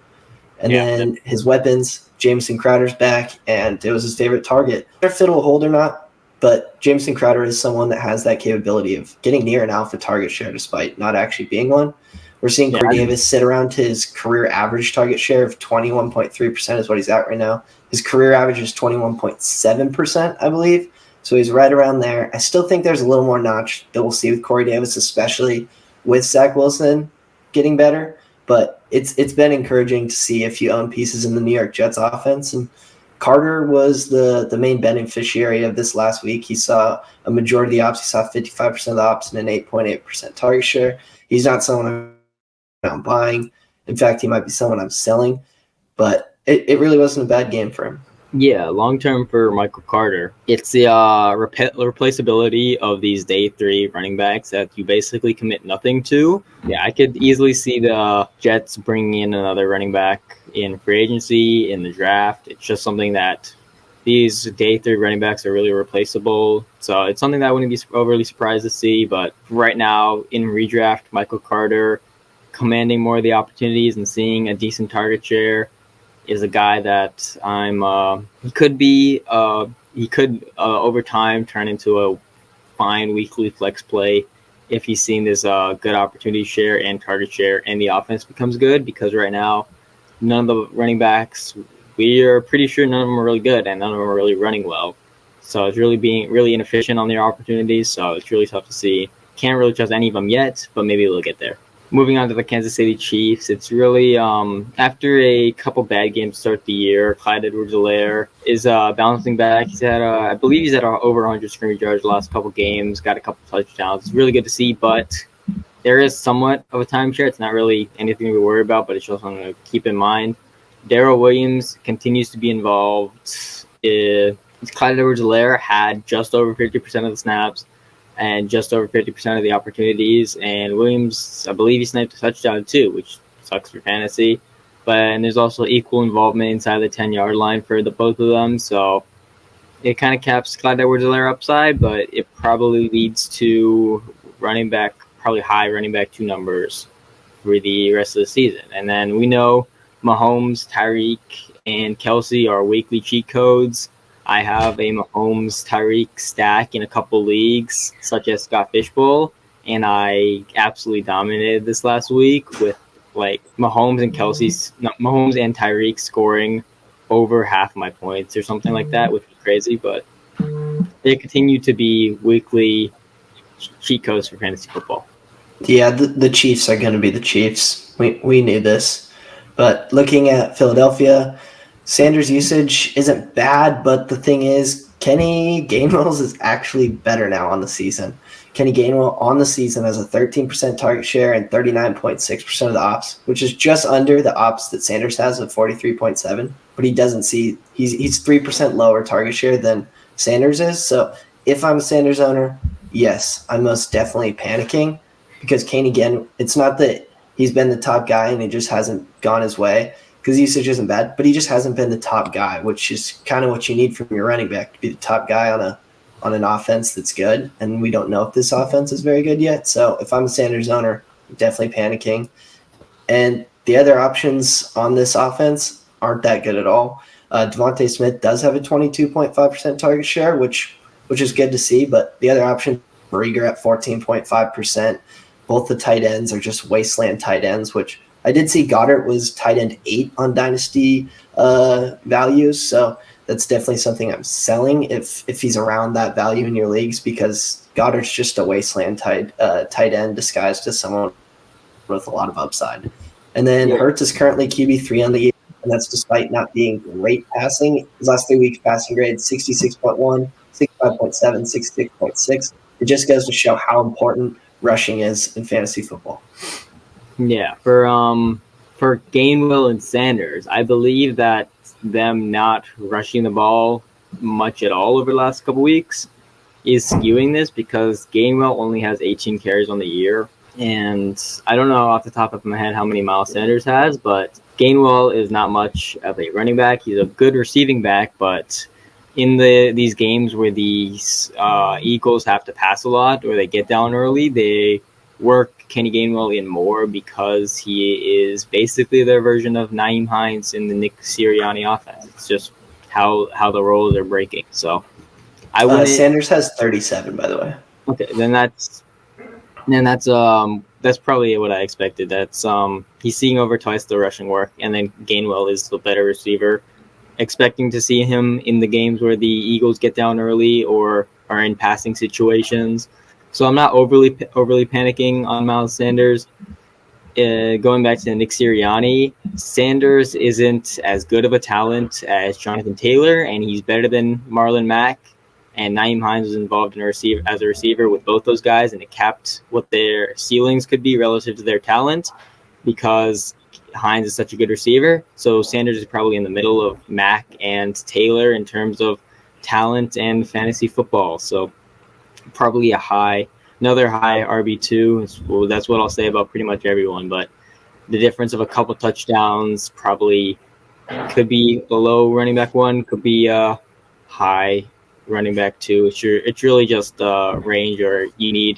And then his weapons, Jamison Crowder's back, and it was his favorite target. If it'll hold or not, but Jamison Crowder is someone that has that capability of getting near an alpha target share despite not actually being one. We're seeing Corey Davis sit around his career average target share of 21.3% is what he's at right now. His career average is 21.7%, I believe. So he's right around there. I still think there's a little more notch that we'll see with Corey Davis, especially with Zach Wilson getting better. But it's been encouraging to see if you own pieces in the New York Jets offense. And Carter was the main beneficiary of this last week. He saw a majority of the ops. He saw 55% of the ops and an 8.8% target share. He's not someone I'm buying. In fact, he might be someone I'm selling. But it really wasn't a bad game for him. Yeah, long term for Michael Carter. It's the replaceability of these day 3 running backs that you basically commit nothing to. Yeah, I could easily see the Jets bringing in another running back in free agency, in the draft. It's just something that these day 3 running backs are really replaceable. So it's something that I wouldn't be overly surprised to see. But right now, in redraft, Michael Carter commanding more of the opportunities and seeing a decent target share is a guy that he could over time turn into a fine weekly flex play if he's seeing this good opportunity share and target share and the offense becomes good, because right now none of the running backs, we are pretty sure none of them are really good and none of them are really running well. So it's really being really inefficient on their opportunities. So it's really tough to see. Can't really trust any of them yet, but maybe we'll get there. Moving on to the Kansas City Chiefs, it's really, after a couple bad games to start the year, Clyde Edwards-Helaire is bouncing back. I believe he's at over 100 scrimmage yards the last couple games, got a couple touchdowns. It's really good to see, but there is somewhat of a timeshare. It's not really anything to worry about, but it's just something to keep in mind. Daryl Williams continues to be involved. Clyde Edwards-Helaire had just over 50% of the snaps and just over 50% of the opportunities. And Williams, I believe he sniped a touchdown too, which sucks for fantasy. And there's also equal involvement inside the 10-yard line for the both of them. So it kind of caps Clyde Edwards-Helaire upside, but it probably leads to high running back 2 numbers for the rest of the season. And then we know Mahomes, Tyreek, and Kelsey are weekly cheat codes. I have a Mahomes Tyreek stack in a couple leagues, such as Scott Fishbowl, and I absolutely dominated this last week with Mahomes and Tyreek scoring over half my points or something like that, which was crazy. But they continue to be weekly cheat codes for fantasy football. Yeah, the Chiefs are going to be the Chiefs. We knew this. But looking at Philadelphia, Sanders' usage isn't bad, but the thing is, Kenny Gainwell's is actually better now on the season. Kenny Gainwell on the season has a 13% target share and 39.6% of the ops, which is just under the ops that Sanders has of 43.7. But he doesn't see he's 3% lower target share than Sanders is. So if I'm a Sanders owner, yes, I'm most definitely panicking because Kenny Gainwell, it's not that he's been the top guy and it just hasn't gone his way, because usage isn't bad, but he just hasn't been the top guy, which is kind of what you need from your running back, to be the top guy on an offense that's good. And we don't know if this offense is very good yet. So if I'm a Sanders owner, I'm definitely panicking. And the other options on this offense aren't that good at all. Devontae Smith does have a 22.5% target share, which which is good to see. But the other option, Rieger at 14.5%. Both the tight ends are just wasteland tight ends, which I did see Goddard was tight end 8 on Dynasty values. So that's definitely something I'm selling if he's around that value in your leagues, because Goddard's just a wasteland tight end disguised as someone with a lot of upside. And then Hurts is currently QB3 on the year, and that's despite not being great passing. His last 3 weeks passing grade 66.1, 65.7, 66.6. It just goes to show how important rushing is in fantasy football. Yeah, for Gainwell and Sanders, I believe that them not rushing the ball much at all over the last couple weeks is skewing this, because Gainwell only has 18 carries on the year. And I don't know off the top of my head how many Miles Sanders has, but Gainwell is not much of a running back. He's a good receiving back, but in these games where these Eagles have to pass a lot or they get down early, they work Kenny Gainwell in more, because he is basically their version of Nyheim Hines in the Nick Sirianni offense. It's just how the roles are breaking. So I would. Sanders has 37, by the way. Okay, then that's probably what I expected. That's he's seeing over twice the rushing work, and then Gainwell is the better receiver. Expecting to see him in the games where the Eagles get down early or are in passing situations. So I'm not overly panicking on Miles Sanders. Going back to Nick Sirianni, Sanders isn't as good of a talent as Jonathan Taylor, and he's better than Marlon Mack. And Nyheim Hines was involved as a receiver with both those guys, and it capped what their ceilings could be relative to their talent, because Hines is such a good receiver. So Sanders is probably in the middle of Mack and Taylor in terms of talent and fantasy football. So probably another high RB2. Well, that's what I'll say about pretty much everyone. But the difference of a couple touchdowns probably could be a low running back 1, could be a high running back 2. It's really just range, or you're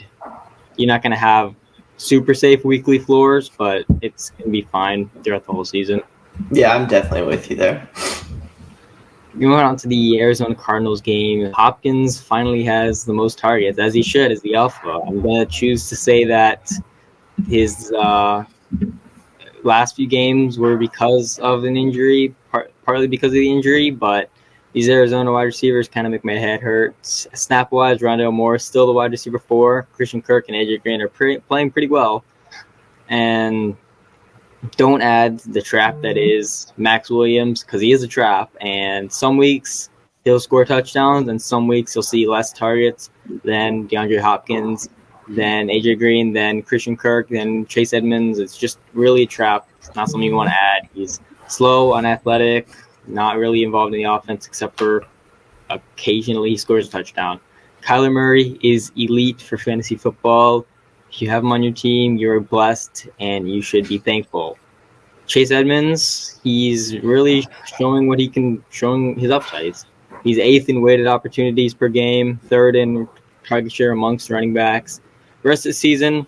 not going to have super safe weekly floors, but it's going to be fine throughout the whole season. Yeah, I'm definitely with you there. Going on to the Arizona Cardinals game, Hopkins finally has the most targets, as he should, as the alpha. I'm going to choose to say that his last few games were because of an injury, partly because of the injury, but these Arizona wide receivers kind of make my head hurt. Snap-wise, Rondelle Moore is still the wide receiver 4. Christian Kirk and AJ Green are playing pretty well. And don't add the trap that is Max Williams, because he is a trap. And some weeks he'll score touchdowns, and some weeks you'll see less targets than DeAndre Hopkins, than AJ Green, than Christian Kirk, than Chase Edmonds. It's just really a trap. It's not something you want to add. He's slow, unathletic, not really involved in the offense, except for occasionally he scores a touchdown. Kyler Murray is elite for fantasy football. If you have him on your team, you're blessed, and you should be thankful. Chase Edmonds, he's really showing his upsides. He's 8th in weighted opportunities per game, 3rd in target share amongst running backs. The rest of the season,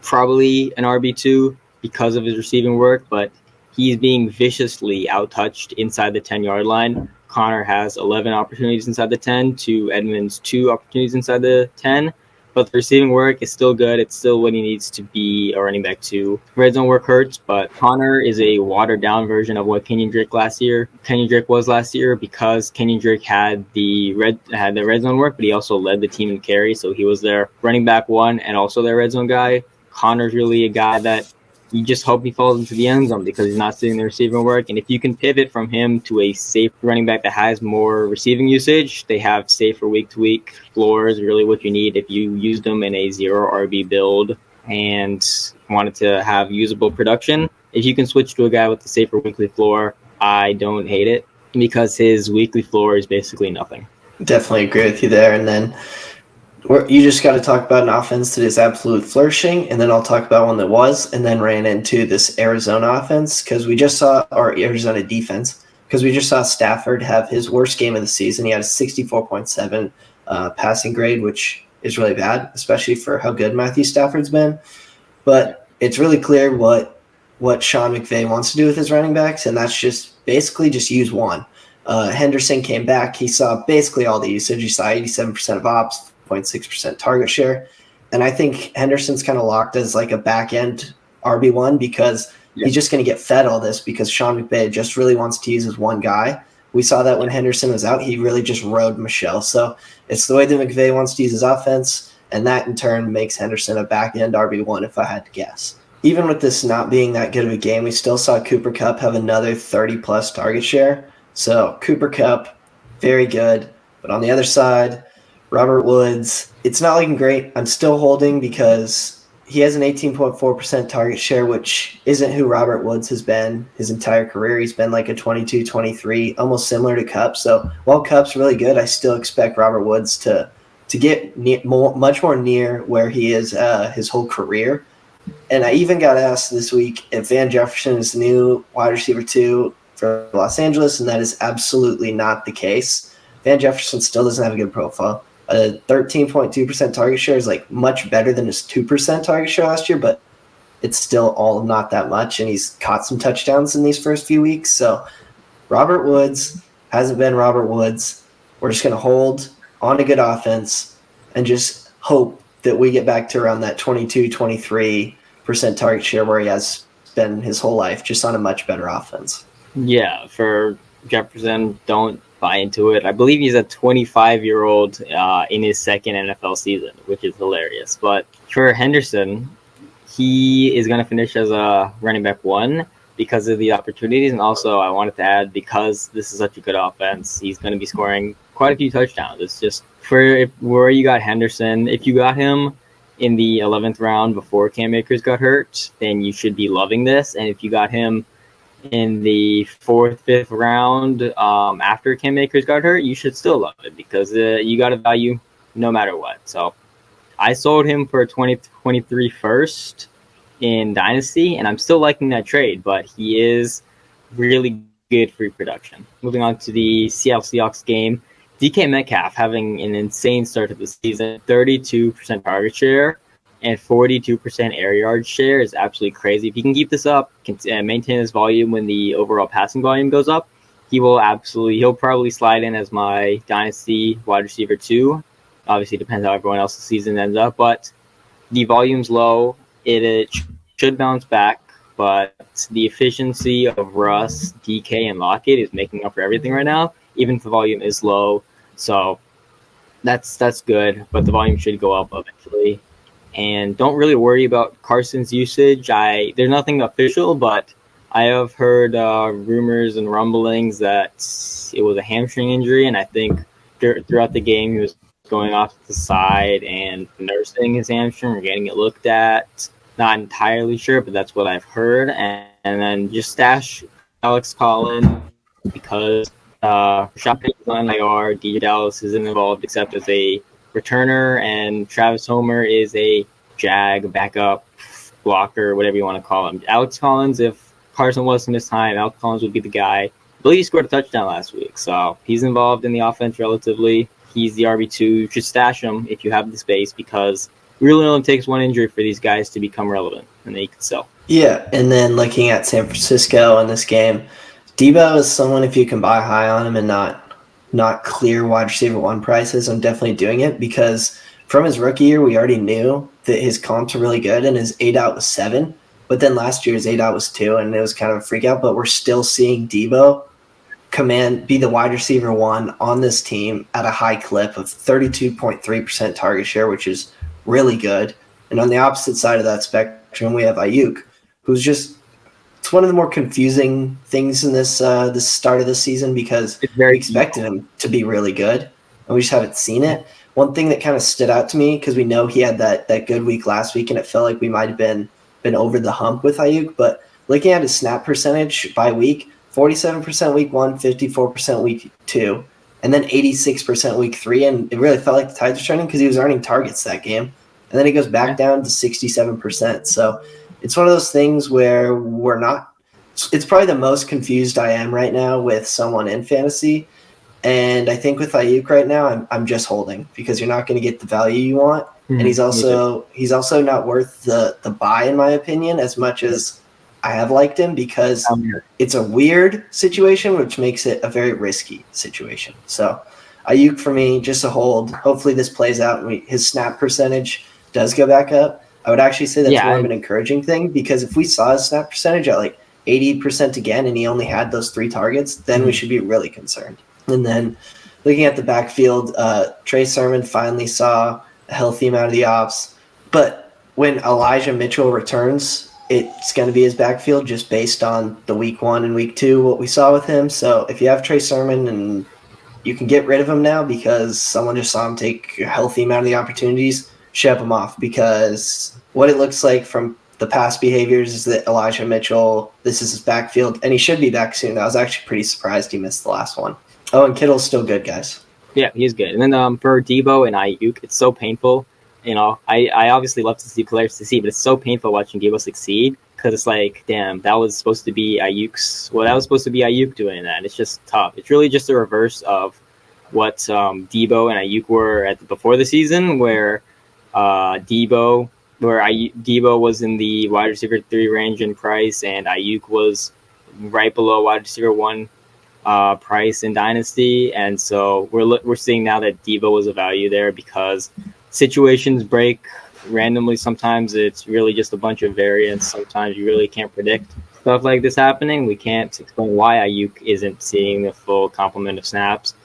probably an RB2 because of his receiving work, but he's being viciously outtouched inside the 10-yard line. Connor has 11 opportunities inside the 10 to Edmonds' 2 opportunities inside the 10. But the receiving work is still good. It's still what he needs to be a running back 2. Red zone work hurts, but Connor is a watered-down version of what Kenyon Drake was last year, because Kenyon Drake had the red zone work, but he also led the team in carry, so he was their running back 1 and also their red zone guy. Connor's really a guy that you just hope he falls into the end zone, because he's not seeing the receiving work. And if you can pivot from him to a safe running back that has more receiving usage, they have safer week-to-week floors, really what you need if you use them in a 0 RB build and wanted to have usable production. If you can switch to a guy with a safer weekly floor, I don't hate it, because his weekly floor is basically nothing. Definitely agree with you there. And then you just got to talk about an offense that is absolute flourishing, and then I'll talk about one that was and then ran into this Arizona offense, because we just saw our Arizona defense, because we just saw Stafford have his worst game of the season. He had a 64.7 passing grade, which is really bad, especially for how good Matthew Stafford's been. But it's really clear what Sean McVay wants to do with his running backs, and that's just basically just use one. Henderson came back. He saw basically all the usage. He saw 87% of ops, 0.6% target share. And I think Henderson's kind of locked as like a back-end RB1 because he's just going to get fed all this because Sean McVay just really wants to use his one guy. We saw that when Henderson was out. He really just rode Michelle. So it's the way that McVay wants to use his offense, and that in turn makes Henderson a back-end RB1 if I had to guess. Even with this not being that good of a game, we still saw Cooper Kupp have another 30-plus target share. So Cooper Kupp, very good. But on the other side, Robert Woods, it's not looking great. I'm still holding because he has an 18.4% target share, which isn't who Robert Woods has been his entire career. He's been like a 22, 23, almost similar to Kupp. So while Kupp's really good, I still expect Robert Woods to get much more near where he is his whole career. And I even got asked this week if Van Jefferson is the new wide receiver 2 for Los Angeles, and that is absolutely not the case. Van Jefferson still doesn't have a good profile. A 13.2% target share is like much better than his 2% target share last year, but it's still all not that much, and he's caught some touchdowns in these first few weeks. So Robert Woods hasn't been Robert Woods. We're just going to hold on a good offense and just hope that we get back to around that 22, 23% target share where he has been his whole life, just on a much better offense. Yeah, for Jefferson, don't buy into it. I believe he's a 25-year-old in his second NFL season, which is hilarious. But for Henderson, he is going to finish as a running back 1 because of the opportunities. And also, I wanted to add, because this is such a good offense, he's going to be scoring quite a few touchdowns. It's just where you got Henderson, if you got him in the 11th round before Cam Akers got hurt, then you should be loving this. And if you got him in the 4th, 5th round after Cam Akers got hurt, you should still love it because you got a value no matter what. So I sold him for a 2023 first in Dynasty, and I'm still liking that trade, but he is really good free production. Moving on to the Seattle Seahawks game, DK Metcalf having an insane start to the season, 32% target share and 42% air yard share is absolutely crazy. If he can keep this up, maintain his volume when the overall passing volume goes up, he'll probably slide in as my Dynasty wide receiver 2. Obviously, depends how everyone else's season ends up, but the volume's low. It should bounce back, but the efficiency of Russ, DK, and Lockett is making up for everything right now, even if the volume is low. So that's good, but the volume should go up eventually. And don't really worry about Carson's usage. There's nothing official, but I have heard rumors and rumblings that it was a hamstring injury, and I think throughout the game he was going off to the side and nursing his hamstring or getting it looked at. Not entirely sure, but that's what I've heard. And then just stash Alex Collins because Sean Payton's on IR, DJ Dallas isn't involved except as a returner, and Travis Homer is a jag, backup, blocker, whatever you want to call him. Alex Collins, if Carson was to miss time, Alex Collins would be the guy. I believe he scored a touchdown last week, so he's involved in the offense relatively. He's the RB2. You should stash him if you have the space because it really only takes one injury for these guys to become relevant, and then you can sell. Yeah, and then looking at San Francisco in this game, Debo is someone, if you can buy high on him and not clear wide receiver 1 prices, I'm definitely doing it because from his rookie year, we already knew that his comps are really good and his 8 out was 7. But then last year's 8 out was 2, and it was kind of a freak out. But we're still seeing Debo be the wide receiver 1 on this team at a high clip of 32.3% target share, which is really good. And on the opposite side of that spectrum, we have Ayuk, who's just it's one of the more confusing things in this start of the season because we expected him to be really good, and we just haven't seen it. One thing that kind of stood out to me, because we know he had that good week last week, and it felt like we might have been over the hump with Ayuk, but looking at his snap percentage by week, 47% week 1, 54% week 2, and then 86% week 3, and it really felt like the tides were turning because he was earning targets that game, and then he goes back down to 67%. So it's one of those things where we're not – it's probably the most confused I am right now with someone in fantasy. And I think with Ayuk right now, I'm just holding because you're not going to get the value you want. Mm-hmm. And he's also not worth the buy, in my opinion, as much as I have liked him because it's a weird situation, which makes it a very risky situation. So Ayuk for me, just a hold. Hopefully this plays out. His snap percentage does go back up. I would actually say that's more of an encouraging thing, because if we saw his snap percentage at like 80% again and he only had those 3 targets, then we should be really concerned. And then looking at the backfield, Trey Sermon finally saw a healthy amount of the ops. But when Elijah Mitchell returns, it's going to be his backfield just based on the week 1 and week 2, what we saw with him. So if you have Trey Sermon and you can get rid of him now because someone just saw him take a healthy amount of the opportunities, ship him off, because what it looks like from the past behaviors is that Elijah Mitchell, this is his backfield, and he should be back soon. I was actually pretty surprised he missed the last one. Oh, and Kittle's still good, guys. Yeah, he's good. And then for Debo and Ayuk, it's so painful. You know, I obviously love to see players succeed, but it's so painful watching Debo succeed, because it's like, damn, that was supposed to be Ayuk doing that. It's just tough. It's really just a reverse of what Debo and Ayuk were before the season, where Debo was in the wide receiver 3 range in price, and Ayuk was right below wide receiver 1 price in Dynasty. And so we're seeing now that Debo was a value there, because situations break randomly. Sometimes it's really just a bunch of variants. Sometimes you really can't predict stuff like this happening. We can't explain why Ayuk isn't seeing the full complement of snaps,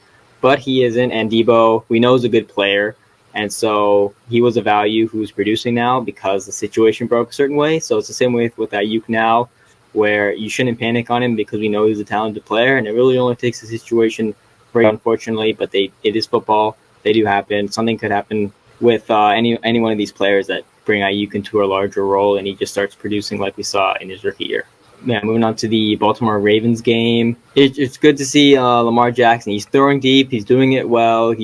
but he isn't. And Debo, we know, is a good player. And so he was a value who's producing now because the situation broke a certain way. So it's the same way with Ayuk now, where you shouldn't panic on him because we know he's a talented player. And it really only takes a situation break, unfortunately, but it is football. They do happen. Something could happen with any one of these players that bring Ayuk into a larger role, and he just starts producing like we saw in his rookie year. Yeah, moving on to the Baltimore Ravens game. It's good to see Lamar Jackson. He's throwing deep. He's doing it well.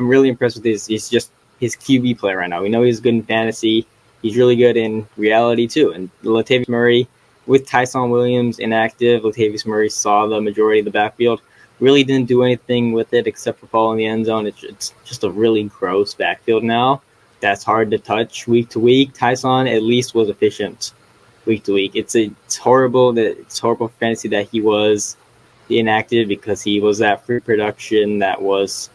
I'm really impressed with his QB play right now. We know he's good in fantasy. He's really good in reality too. And Latavius Murray, with Tyson Williams inactive, Latavius Murray saw the majority of the backfield. Really didn't do anything with it except for fall in the end zone. It's just a really gross backfield now. That's hard to touch week to week. Tyson at least was efficient week to week. It's horrible for fantasy that he was inactive, because he was that free production that was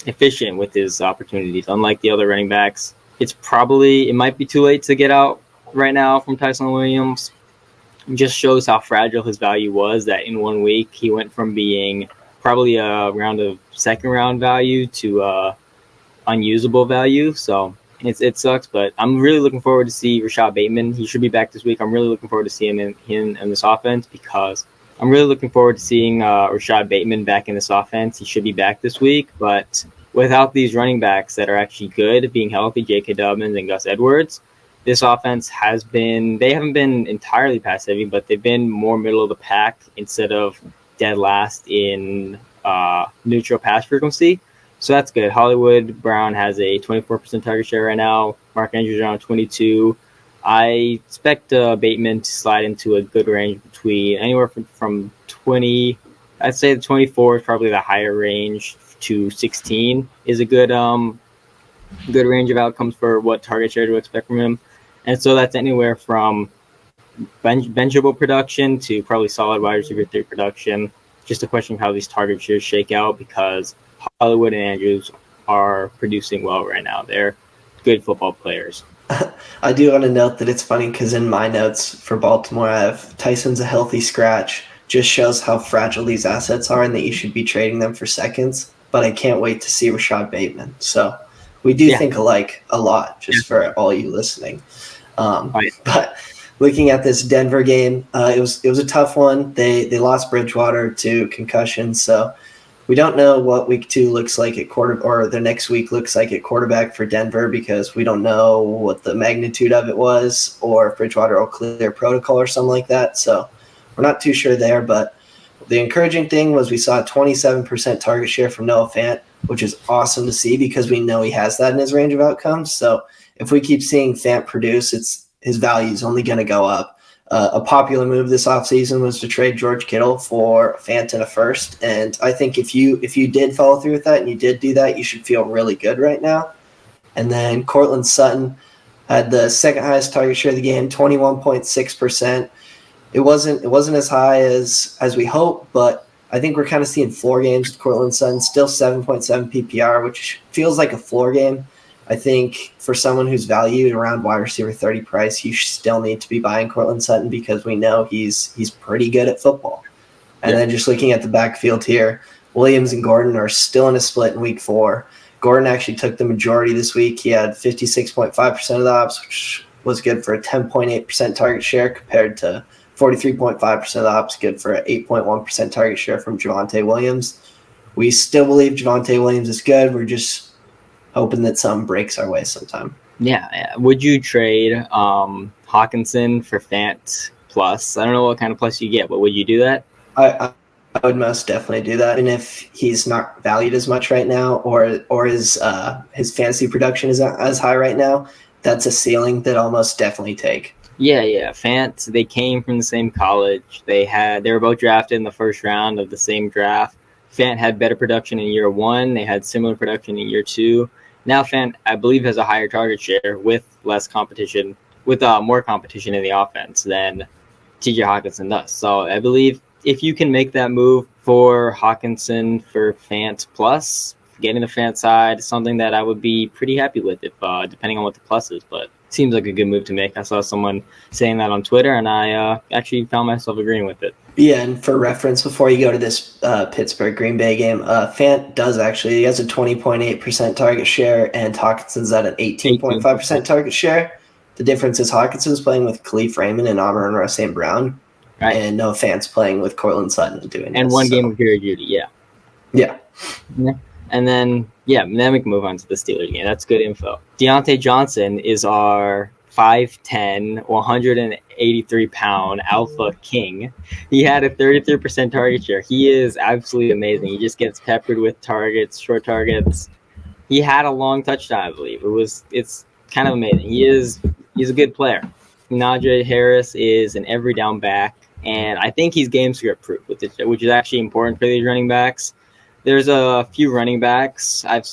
efficient with his opportunities. Unlike the other running backs, it might be too late to get out right now from Tyson Williams. It just shows how fragile his value was, that in 1 week he went from being probably a second round value to unusable value. So it sucks, but I'm really looking forward to see Rashad Bateman. He should be back this week. I'm really looking forward to seeing him in this offense, because I'm really looking forward to seeing Rashad Bateman back in this offense. He should be back this week, but without these running backs that are actually good, being healthy, J.K. Dobbins and Gus Edwards, this offense they haven't been entirely pass heavy, but they've been more middle of the pack instead of dead last in neutral pass frequency. So that's good. Hollywood Brown has a 24% target share right now. Mark Andrews around 22. I expect Bateman to slide into a good range between anywhere from 20. I'd say the 24 is probably the higher range, to 16 is a good range of outcomes for what target share to expect from him. And so that's anywhere from benchable production to probably solid wide receiver 3 production. Just a question of how these target shares shake out, because Hollywood and Andrews are producing well right now. They're good football players. I do want to note that it's funny because in my notes for Baltimore, I have Tyson's a healthy scratch. Just shows how fragile these assets are and that you should be trading them for seconds. But I can't wait to see Rashad Bateman. So we do think alike a lot, just for all you listening. But looking at this Denver game, it was a tough one. They lost Bridgewater to concussion, so we don't know what week 2 looks like at or the next week looks like at quarterback for Denver, because we don't know what the magnitude of it was, or if Bridgewater will clear protocol or something like that. So we're not too sure there, but the encouraging thing was we saw a 27% target share from Noah Fant, which is awesome to see because we know he has that in his range of outcomes. So if we keep seeing Fant produce, his value is only going to go up. A popular move this offseason was to trade George Kittle for Fant and a first. And I think if you did follow through with that and you did do that, you should feel really good right now. And then Cortland Sutton had the second highest target share of the game, 21.6%. It wasn't as high as we hoped, but I think we're kind of seeing floor games with Cortland Sutton, still 7.7 PPR, which feels like a floor game. I think for someone who's valued around wide receiver 30 price, you still need to be buying Cortland Sutton because we know he's pretty good at football. And then just looking at the backfield here, Williams and Gordon are still in a split in week 4. Gordon actually took the majority this week. He had 56.5% of the ops, which was good for a 10.8% target share compared to 43.5% of the ops, good for an 8.1% target share from Javonte Williams. We still believe Javonte Williams is good. We're just hoping that something breaks our way sometime. Yeah. Would you trade Hawkinson for Fant plus? I don't know what kind of plus you get, but would you do that? I would most definitely do that. And if he's not valued as much right now, or his fantasy production is as high right now, that's a ceiling that I'll most definitely take. Yeah. Fant, they came from the same college. They were both drafted in the first round of the same draft. Fant had better production in year 1. They had similar production in year 2. Now Fant, I believe, has a higher target share with less competition, with more competition in the offense than TJ Hawkinson does. So I believe if you can make that move for Hawkinson for Fant plus, getting the Fant side, something that I would be pretty happy with, if depending on what the plus is. But seems like a good move to make. I saw someone saying that on Twitter, and I actually found myself agreeing with it. Yeah, and for reference, before you go to this Pittsburgh-Green Bay game, Fant he has a 20.8% target share, and Hawkinson's at an 18.5% target share. The difference is Hawkinson's playing with Khalif Raymond and Amon-Ra St. Brown, right, and no Fant's playing with Cortland Sutton doing and this. One game of Jerry Jeudy, Yeah. And then we can move on to the Steelers game. That's good info. Deontay Johnson is our 5'10", 183-pound alpha king. He had a 33% target share. He is absolutely amazing. He just gets peppered with targets, short targets. He had a long touchdown, I believe. It's kind of amazing. He's a good player. Najee Harris is an every down back, and I think he's game script proof, which is actually important for these running backs. There's a few running backs, I've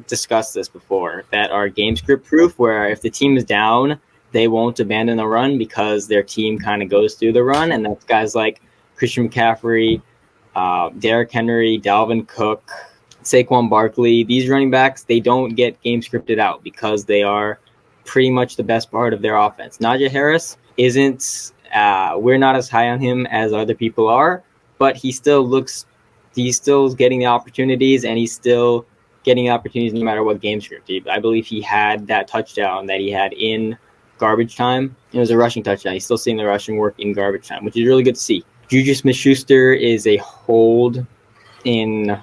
discussed this before, that are game script proof, where if the team is down, they won't abandon the run because their team kind of goes through the run. And that's guys like Christian McCaffrey, Derrick Henry, Dalvin Cook, Saquon Barkley. These running backs, they don't get game scripted out because they are pretty much the best part of their offense. Najee Harris isn't, we're not as high on him as other people are, but he's still getting the opportunities, and he's still getting opportunities no matter what game script. I believe he had that touchdown that he had in garbage time. It was a rushing touchdown. He's still seeing the rushing work in garbage time, which is really good to see. Juju Smith-Schuster is a hold in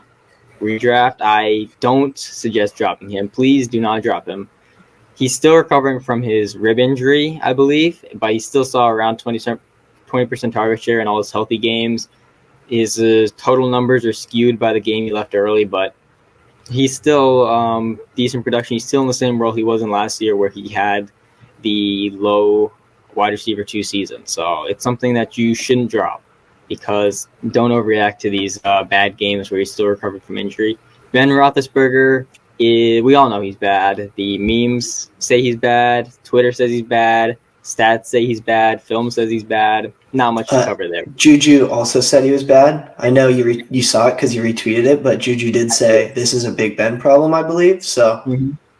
redraft. I don't suggest dropping him. Please do not drop him. He's still recovering from his rib injury, I believe, but he still saw around 20% target share in all his healthy games. His total numbers are skewed by the game he left early, but he's still decent production. He's still in the same role he was in last year, where he had the low wide receiver 2 season. So it's something that you shouldn't drop, because don't overreact to these bad games where he's still recovering from injury. Ben Roethlisberger, we all know he's bad. The memes say he's bad. Twitter says he's bad. Stats say he's bad. Film says he's bad. Not much to cover there. Juju also said he was bad. I know you saw it because you retweeted it, but Juju did say this is a Big Ben problem, I believe. So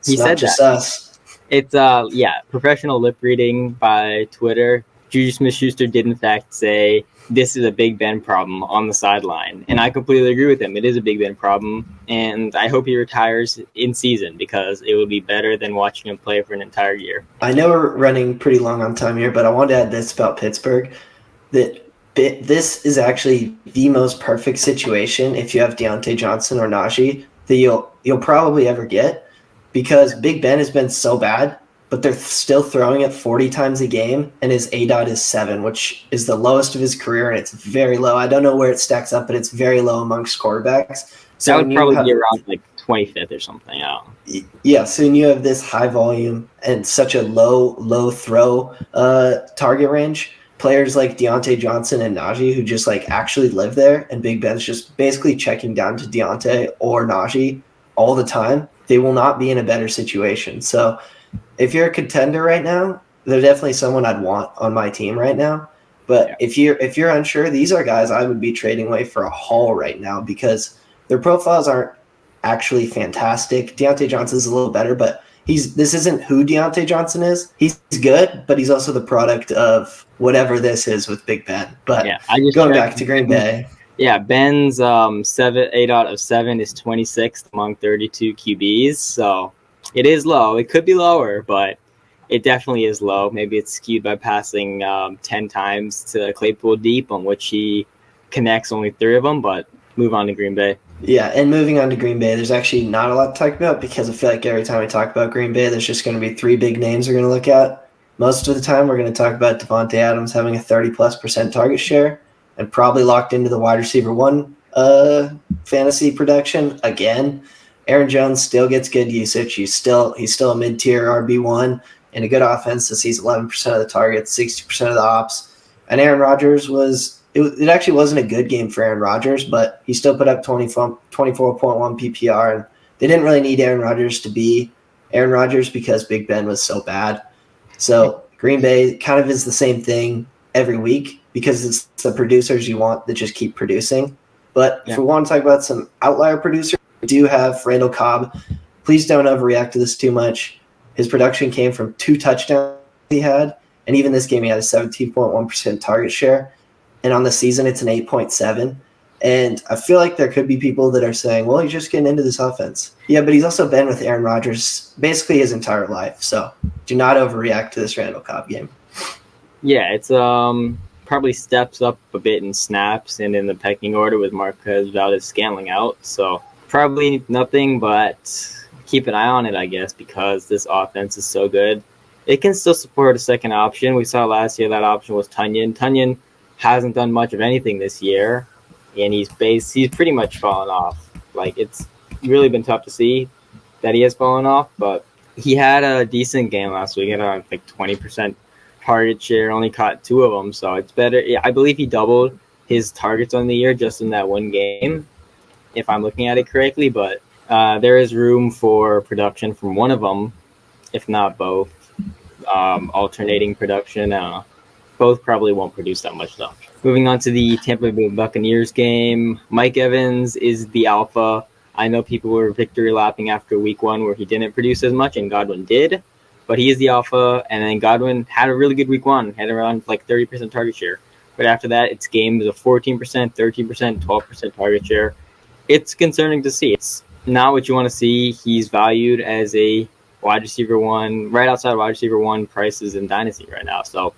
It's he not said just that. us. It's professional lip reading by Twitter. Juju Smith-Schuster did in fact say this is a Big Ben problem on the sideline, and I completely agree with him. It is a Big Ben problem, and I hope he retires in season, because it would be better than watching him play for an entire year. I know we're running pretty long on time here, but I wanted to add this about Pittsburgh, that this is actually the most perfect situation if you have Deontay Johnson or Najee that you'll probably ever get, because Big Ben has been so bad, but they're still throwing it 40 times a game, and his ADOT is 7, which is the lowest of his career, and it's very low. I don't know where it stacks up, but it's very low amongst quarterbacks. So that would probably be around like 25th or something. Yeah, so when you have this high volume and such a low throw target range, players like Deontay Johnson and Najee, who just like actually live there, and Big Ben's just basically checking down to Deontay or Najee all the time, they will not be in a better situation. So if you're a contender right now, they're definitely someone I'd want on my team right now. But if you're unsure, these are guys I would be trading away for a haul right now because their profiles aren't actually fantastic. Deontay Johnson is a little better, but this isn't who Deontay Johnson is. He's good, but he's also the product of whatever this is with Big Ben. But going back to Green Bay. Yeah, Ben's 8 out of 7 is 26th among 32 QBs. So it is low. It could be lower, but it definitely is low. Maybe it's skewed by passing 10 times to Claypool deep, on which he connects only 3 of them. But move on to Green Bay. Yeah, and moving on to Green Bay, there's actually not a lot to talk about because I feel like every time we talk about Green Bay, there's just going to be 3 big names we're going to look at. Most of the time, we're going to talk about Devontae Adams having a 30+% target share and probably locked into the wide receiver 1 fantasy production again. Aaron Jones still gets good usage. He's still a mid-tier RB1 in a good offense that sees 11% of the targets, 60% of the ops. And Aaron Rodgers it actually wasn't a good game for Aaron Rodgers, but he still put up 24.1 PPR. And they didn't really need Aaron Rodgers to be Aaron Rodgers because Big Ben was so bad. So Green Bay kind of is the same thing every week because it's the producers you want that just keep producing. But if we want to talk about some outlier producers, we do have Randall Cobb. Please don't overreact to this too much. His production came from 2 touchdowns he had, and even this game he had a 17.1% target share. And on the season, it's an 8.7. And I feel like there could be people that are saying, well, he's just getting into this offense. Yeah, but he's also been with Aaron Rodgers basically his entire life. So do not overreact to this Randall Cobb game. Yeah, it's probably steps up a bit in snaps and in the pecking order with Marquez Valdes-Scantling out. So probably nothing, but keep an eye on it, I guess, because this offense is so good. It can still support a second option. We saw last year that option was Tunyon. Tunyon hasn't done much of anything this year, and he's pretty much fallen off. Like, it's really been tough to see that he has fallen off, but he had a decent game last week. He had like 20% target share, only caught 2 of them, so it's better. Yeah, I believe he doubled his targets on the year just in that one game, if I'm looking at it correctly, but there is room for production from one of them, if not both. Alternating production. Both probably won't produce that much, though. Moving on to the Tampa Bay Buccaneers game, Mike Evans is the alpha. I know people were victory lapping after week 1 where he didn't produce as much and Godwin did, but he is the alpha. And then Godwin had a really good week 1, had around like 30% target share. But after that, it's games of 14%, 13%, 12% target share. It's concerning to see. It's not what you want to see. He's valued as a wide receiver 1, right outside wide receiver 1 prices in Dynasty right now. So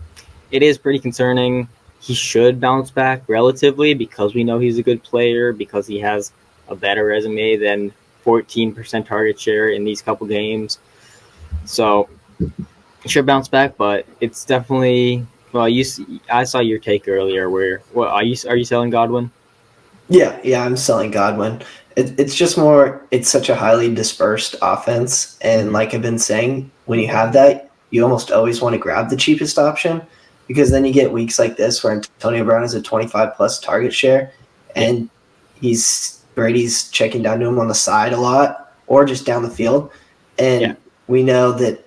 it is pretty concerning. He should bounce back relatively because we know he's a good player, because he has a better resume than 14% target share in these couple games. So he should bounce back, but it's definitely I saw your take earlier. Are you selling Godwin? Yeah, I'm selling Godwin. It's just more. It's such a highly dispersed offense, and like I've been saying, when you have that, you almost always want to grab the cheapest option. Because then you get weeks like this where Antonio Brown has a 25+ target share, and Brady's checking down to him on the side a lot or just down the field. And we know that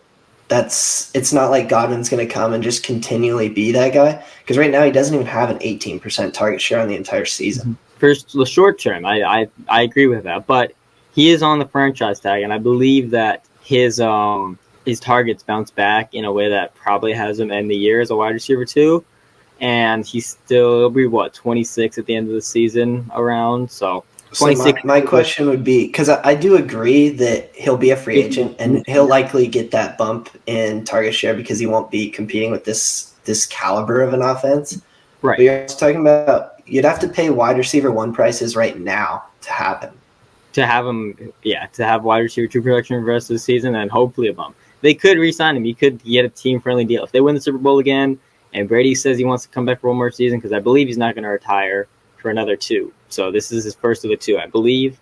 it's not like Godwin's going to come and just continually be that guy. Because right now he doesn't even have an 18% target share on the entire season. For the short term, I agree with that. But he is on the franchise tag, and I believe that his targets bounce back in a way that probably has him end the year as a wide receiver 2. And he'll be 26 at the end of the season around. So 26. So my question would be, because I do agree that he'll be a free agent and he'll likely get that bump in target share because he won't be competing with this caliber of an offense. Right. But you're talking about you'd have to pay wide receiver 1 prices right now to have him. To have wide receiver 2 production for the rest of the season and hopefully a bump. They could re-sign him. He could get a team-friendly deal. If they win the Super Bowl again and Brady says he wants to come back for one more season, because I believe he's not going to retire for another 2. So this is his first of the 2, I believe,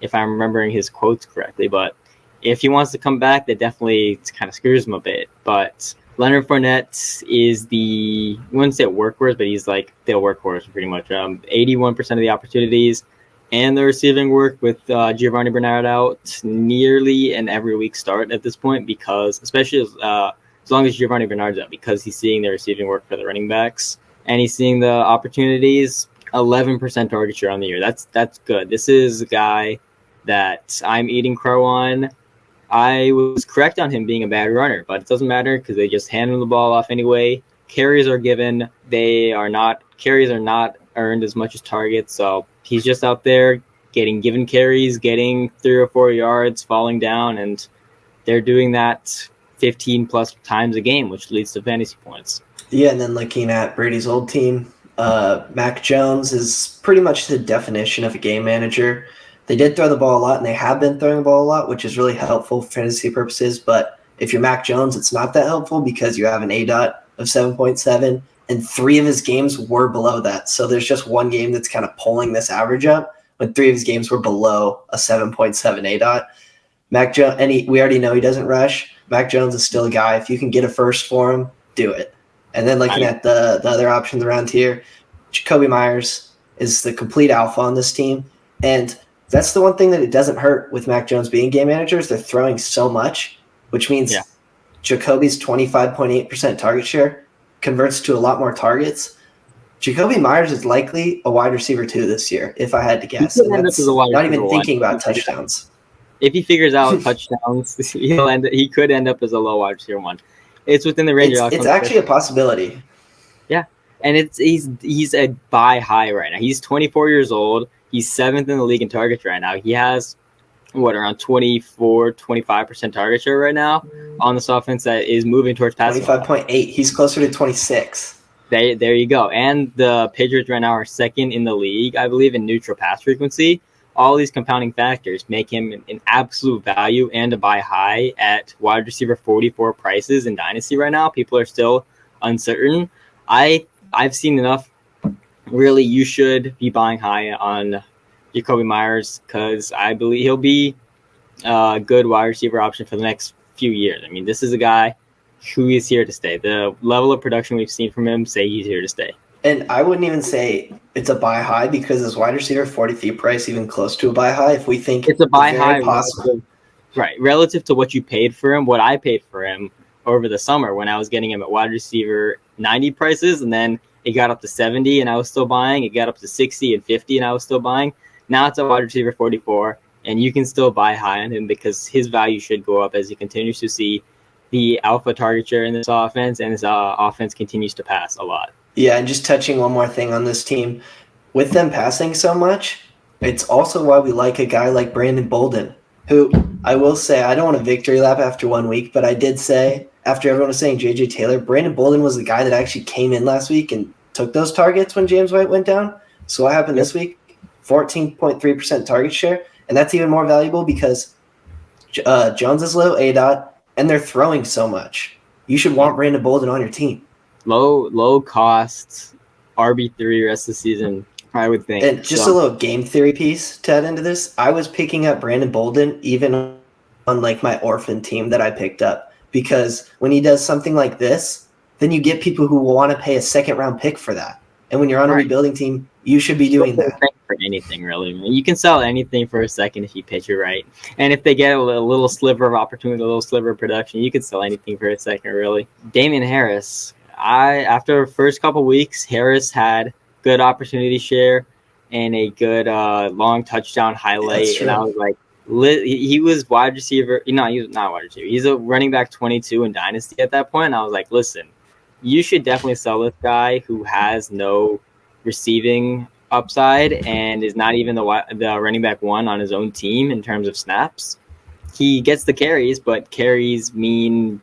if I'm remembering his quotes correctly. But if he wants to come back, that definitely kind of screws him a bit. But Leonard Fournette is I wouldn't say workhorse, but he's like the workhorse pretty much. 81% of the opportunities. And the receiving work with Giovanni Bernard out nearly an every week start at this point, because especially as long as Giovanni Bernard's out, because he's seeing the receiving work for the running backs. and he's seeing the opportunities. 11% target share on the year. That's good. This is a guy that I'm eating crow on. I was correct on him being a bad runner, but it doesn't matter because they just hand him the ball off anyway. Carries are given. Carries are not earned as much as targets, so he's just out there getting given carries, getting 3 or 4 yards, falling down, and they're doing that 15 plus times a game, which leads to fantasy points. Yeah, and then looking at Brady's old team, Mac Jones is pretty much the definition of a game manager. They did throw the ball a lot, and they have been throwing the ball a lot, which is really helpful for fantasy purposes. But if you're Mac Jones, it's not that helpful because you have an ADOT of 7.7, and 3 of his games were below that. So there's just one game that's kind of pulling this average up, when 3 of his games were below a 7.7 ADOT. Mac Jones, we already know he doesn't rush. Mac Jones is still a guy. If you can get a first for him, do it. And then looking at the other options around here, Jacoby Myers is the complete alpha on this team. And that's the one thing that it doesn't hurt with Mac Jones being game managers. They're throwing so much, which means Jacoby's 25.8% target share converts to a lot more targets. Jacoby Myers is likely a wide receiver 2 this year, if I had to guess. And that's not even thinking about touchdowns. If he figures out touchdowns, he could end up as a low wide receiver 1. It's within the range. It's actually a possibility. Yeah, and he's a buy high right now. He's 24 years old. He's 7th in the league in targets right now. He has around 25% target share right now on this offense that is moving towards passing. 25.8. He's closer to 26. There you go. And the Patriots right now are 2nd in the league, I believe, in neutral pass frequency. All these compounding factors make him an absolute value and a buy high at wide receiver 44 prices in Dynasty right now. People are still uncertain. I've seen enough. Really, you should be buying high on Jacoby Myers because I believe he'll be a good wide receiver option for the next few years. I mean, this is a guy who is here to stay. The level of production we've seen from him say he's here to stay. And I wouldn't even say it's a buy high because his wide receiver 43 price even close to a buy high. If we think it's a buy high, relative to what you paid for him, what I paid for him over the summer when I was getting him at wide receiver 90 prices, and then it got up to 70 and I was still buying. It got up to 60 and 50 and I was still buying. Now it's a wide receiver 44, and you can still buy high on him because his value should go up as he continues to see the alpha target share in this offense, and his offense continues to pass a lot. Yeah, and just touching one more thing on this team. With them passing so much, it's also why we like a guy like Brandon Bolden, who I will say, I don't want a victory lap after 1 week, but I did say, after everyone was saying J.J. Taylor, Brandon Bolden was the guy that actually came in last week and took those targets when James White went down. So what happened this week? 14.3% target share, and that's even more valuable because Jones is low ADOT, and they're throwing so much. You should want Brandon Bolden on your team. Low cost RB3 rest of the season, I would think. And just a little game theory piece to add into this. I was picking up Brandon Bolden even on like my orphan team that I picked up, because when he does something like this, then you get people who will want to pay a 2nd-round pick for that. And when you're on a rebuilding team, you should be doing that. For anything, really. You can sell anything for a second if you pitch it right. And if they get a little sliver of opportunity, a little sliver of production, you can sell anything for a second, really. Damian Harris. After the first couple weeks, Harris had good opportunity share and a good long touchdown highlight. And I was like, he was wide receiver. He was not wide receiver. He's a running back 22 in Dynasty at that point. And I was like, listen, you should definitely sell this guy who has no receiving upside and is not even the running back 1 on his own team in terms of snaps. He gets the carries, but carries mean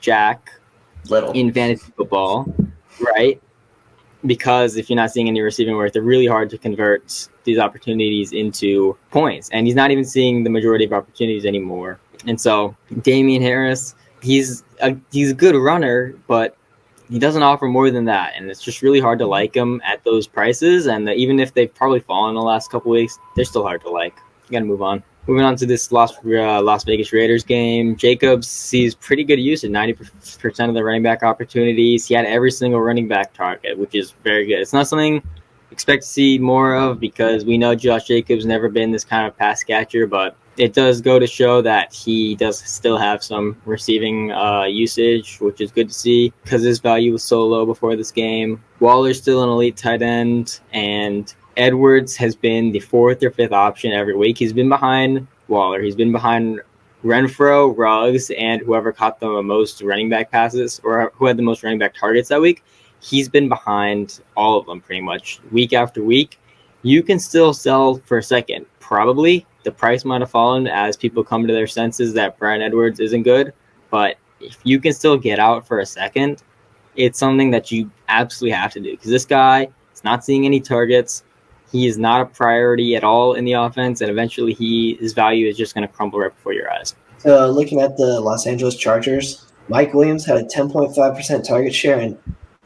jack little in fantasy football, right? Because if you're not seeing any receiving work, they're really hard to convert these opportunities into points. And he's not even seeing the majority of opportunities anymore. And so Damian Harris, he's a good runner, but he doesn't offer more than that. And it's just really hard to like him at those prices. And even if they've probably fallen in the last couple weeks, they're still hard to like. You got to move on. Moving on to this Las Vegas Raiders game, Jacobs sees pretty good use at 90% of the running back opportunities. He had every single running back target, which is very good. It's not something expect to see more of, because we know Josh Jacobs never been this kind of pass catcher, but it does go to show that he does still have some receiving usage, which is good to see because his value was so low before this game. Waller's still an elite tight end, and Edwards has been the 4th or 5th option every week. He's been behind Waller. He's been behind Renfro, Ruggs, and whoever caught the most running back passes or who had the most running back targets that week. He's been behind all of them pretty much week after week. You can still sell for a second. Probably the price might have fallen as people come to their senses that Bryan Edwards isn't good. But if you can still get out for a second, it's something that you absolutely have to do, because this guy is not seeing any targets. He is not a priority at all in the offense, and eventually his value is just going to crumble right before your eyes. So looking at the Los Angeles Chargers, Mike Williams had a 10.5% target share and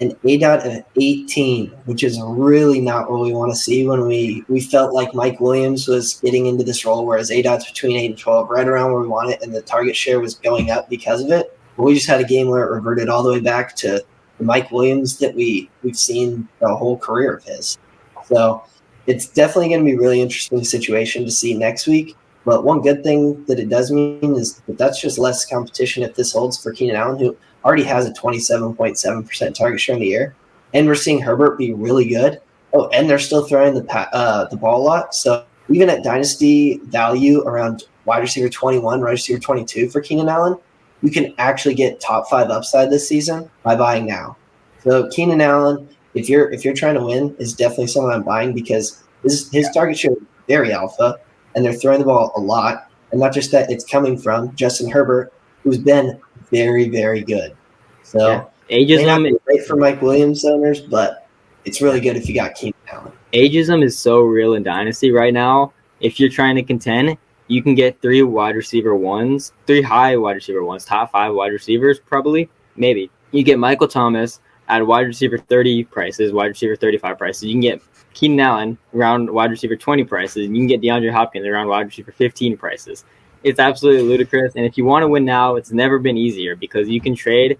an ADOT of 18, which is really not what we want to see when we felt like Mike Williams was getting into this role, whereas ADOT's between 8 and 12, right around where we want it, and the target share was going up because of it. But we just had a game where it reverted all the way back to the Mike Williams that we've seen the whole career of his. So it's definitely going to be a really interesting situation to see next week. But one good thing that it does mean is that that's just less competition if this holds for Keenan Allen, who already has a 27.7% target share in the year. And we're seeing Herbert be really good. Oh, and they're still throwing the ball a lot. So even at dynasty value around wide receiver 21, wide receiver 22 for Keenan Allen, you can actually get top 5 upside this season by buying now. So Keenan Allen, if you're trying to win, is definitely someone I'm buying, because his target share is very alpha, and they're throwing the ball a lot. And not just that, it's coming from Justin Herbert, who's been very, very good. So ageism is great for Mike Williams owners, but it's really good if you got Keenan Allen. Ageism is so real in Dynasty right now. If you're trying to contend, you can get 3 wide receiver ones, 3 high wide receiver ones, top 5 wide receivers probably, maybe. You get Michael Thomas at wide receiver 30 prices, wide receiver 35 prices. You can get Keenan Allen around wide receiver 20 prices, and you can get DeAndre Hopkins around wide receiver 15 prices. It's absolutely ludicrous, and if you want to win now, it's never been easier, because you can trade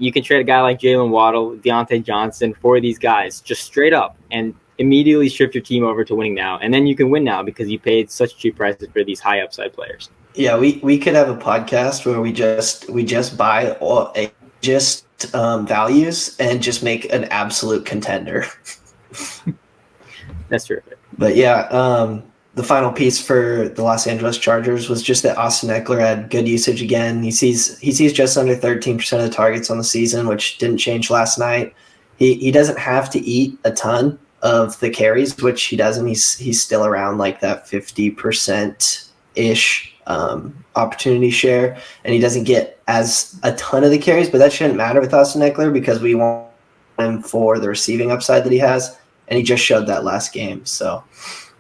a guy like Jalen Waddle, Deontay Johnson for these guys just straight up and immediately shift your team over to winning now, and then you can win now because you paid such cheap prices for these high upside players. Yeah, we could have a podcast where we just buy values and just make an absolute contender. That's terrific. But yeah, the final piece for the Los Angeles Chargers was just that Austin Eckler had good usage again. He sees just under 13% of the targets on the season, which didn't change last night. He doesn't have to eat a ton of the carries, which he doesn't. He's still around like that 50% ish opportunity share, and he doesn't get as a ton of the carries, but that shouldn't matter with Austin Eckler because we want him for the receiving upside that he has, and he just showed that last game. So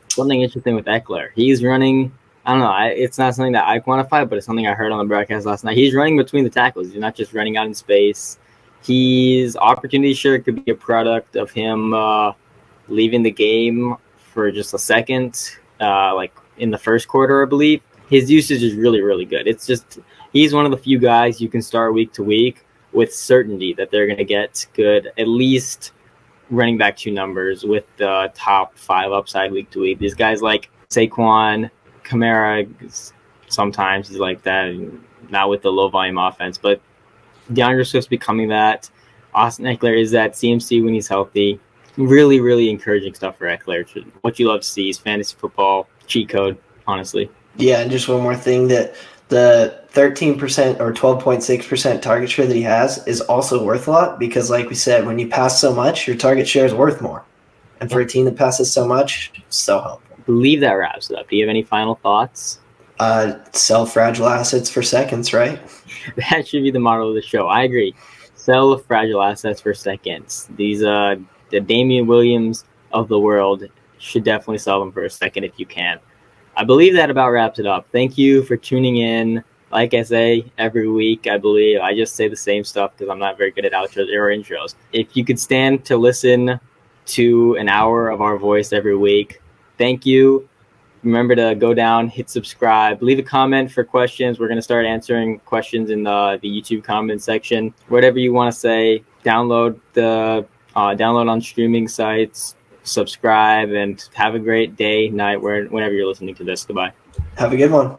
something interesting with Eckler, he's running, I don't know, it's not something that I quantify, but it's something I heard on the broadcast last night. He's running between the tackles. He's not just running out in space. His opportunity share could be a product of him leaving the game for just a second, like in the first quarter, I believe. His usage is really, really good. It's just, he's one of the few guys you can start week to week with certainty that they're going to get good, at least running back 2 numbers with the top 5 upside week to week. These guys like Saquon, Kamara, sometimes he's like that, not with the low volume offense, but DeAndre Swift's becoming that. Austin Eckler is that CMC when he's healthy. Really, really encouraging stuff for Eckler. What you love to see is fantasy football cheat code, honestly. Yeah, and just one more thing, that the 13% or 12.6% target share that he has is also worth a lot, because like we said, when you pass so much, your target share is worth more. And for a team that passes so much, it's so helpful. I believe that wraps it up. Do you have any final thoughts? Sell fragile assets for seconds, right? That should be the motto of the show. I agree. Sell fragile assets for seconds. These the Damian Williams of the world should definitely sell them for a second if you can. I believe that about wraps it up. Thank you for tuning in. Like I say every week, I believe I just say the same stuff because I'm not very good at outros or intros. If you could stand to listen to an hour of our voice every week, thank you. Remember to go down, hit subscribe, leave a comment for questions. We're going to start answering questions in the YouTube comment section. Whatever you want to say, download on streaming sites, subscribe, and have a great day, night, whenever you're listening to this. Goodbye. Have a good one.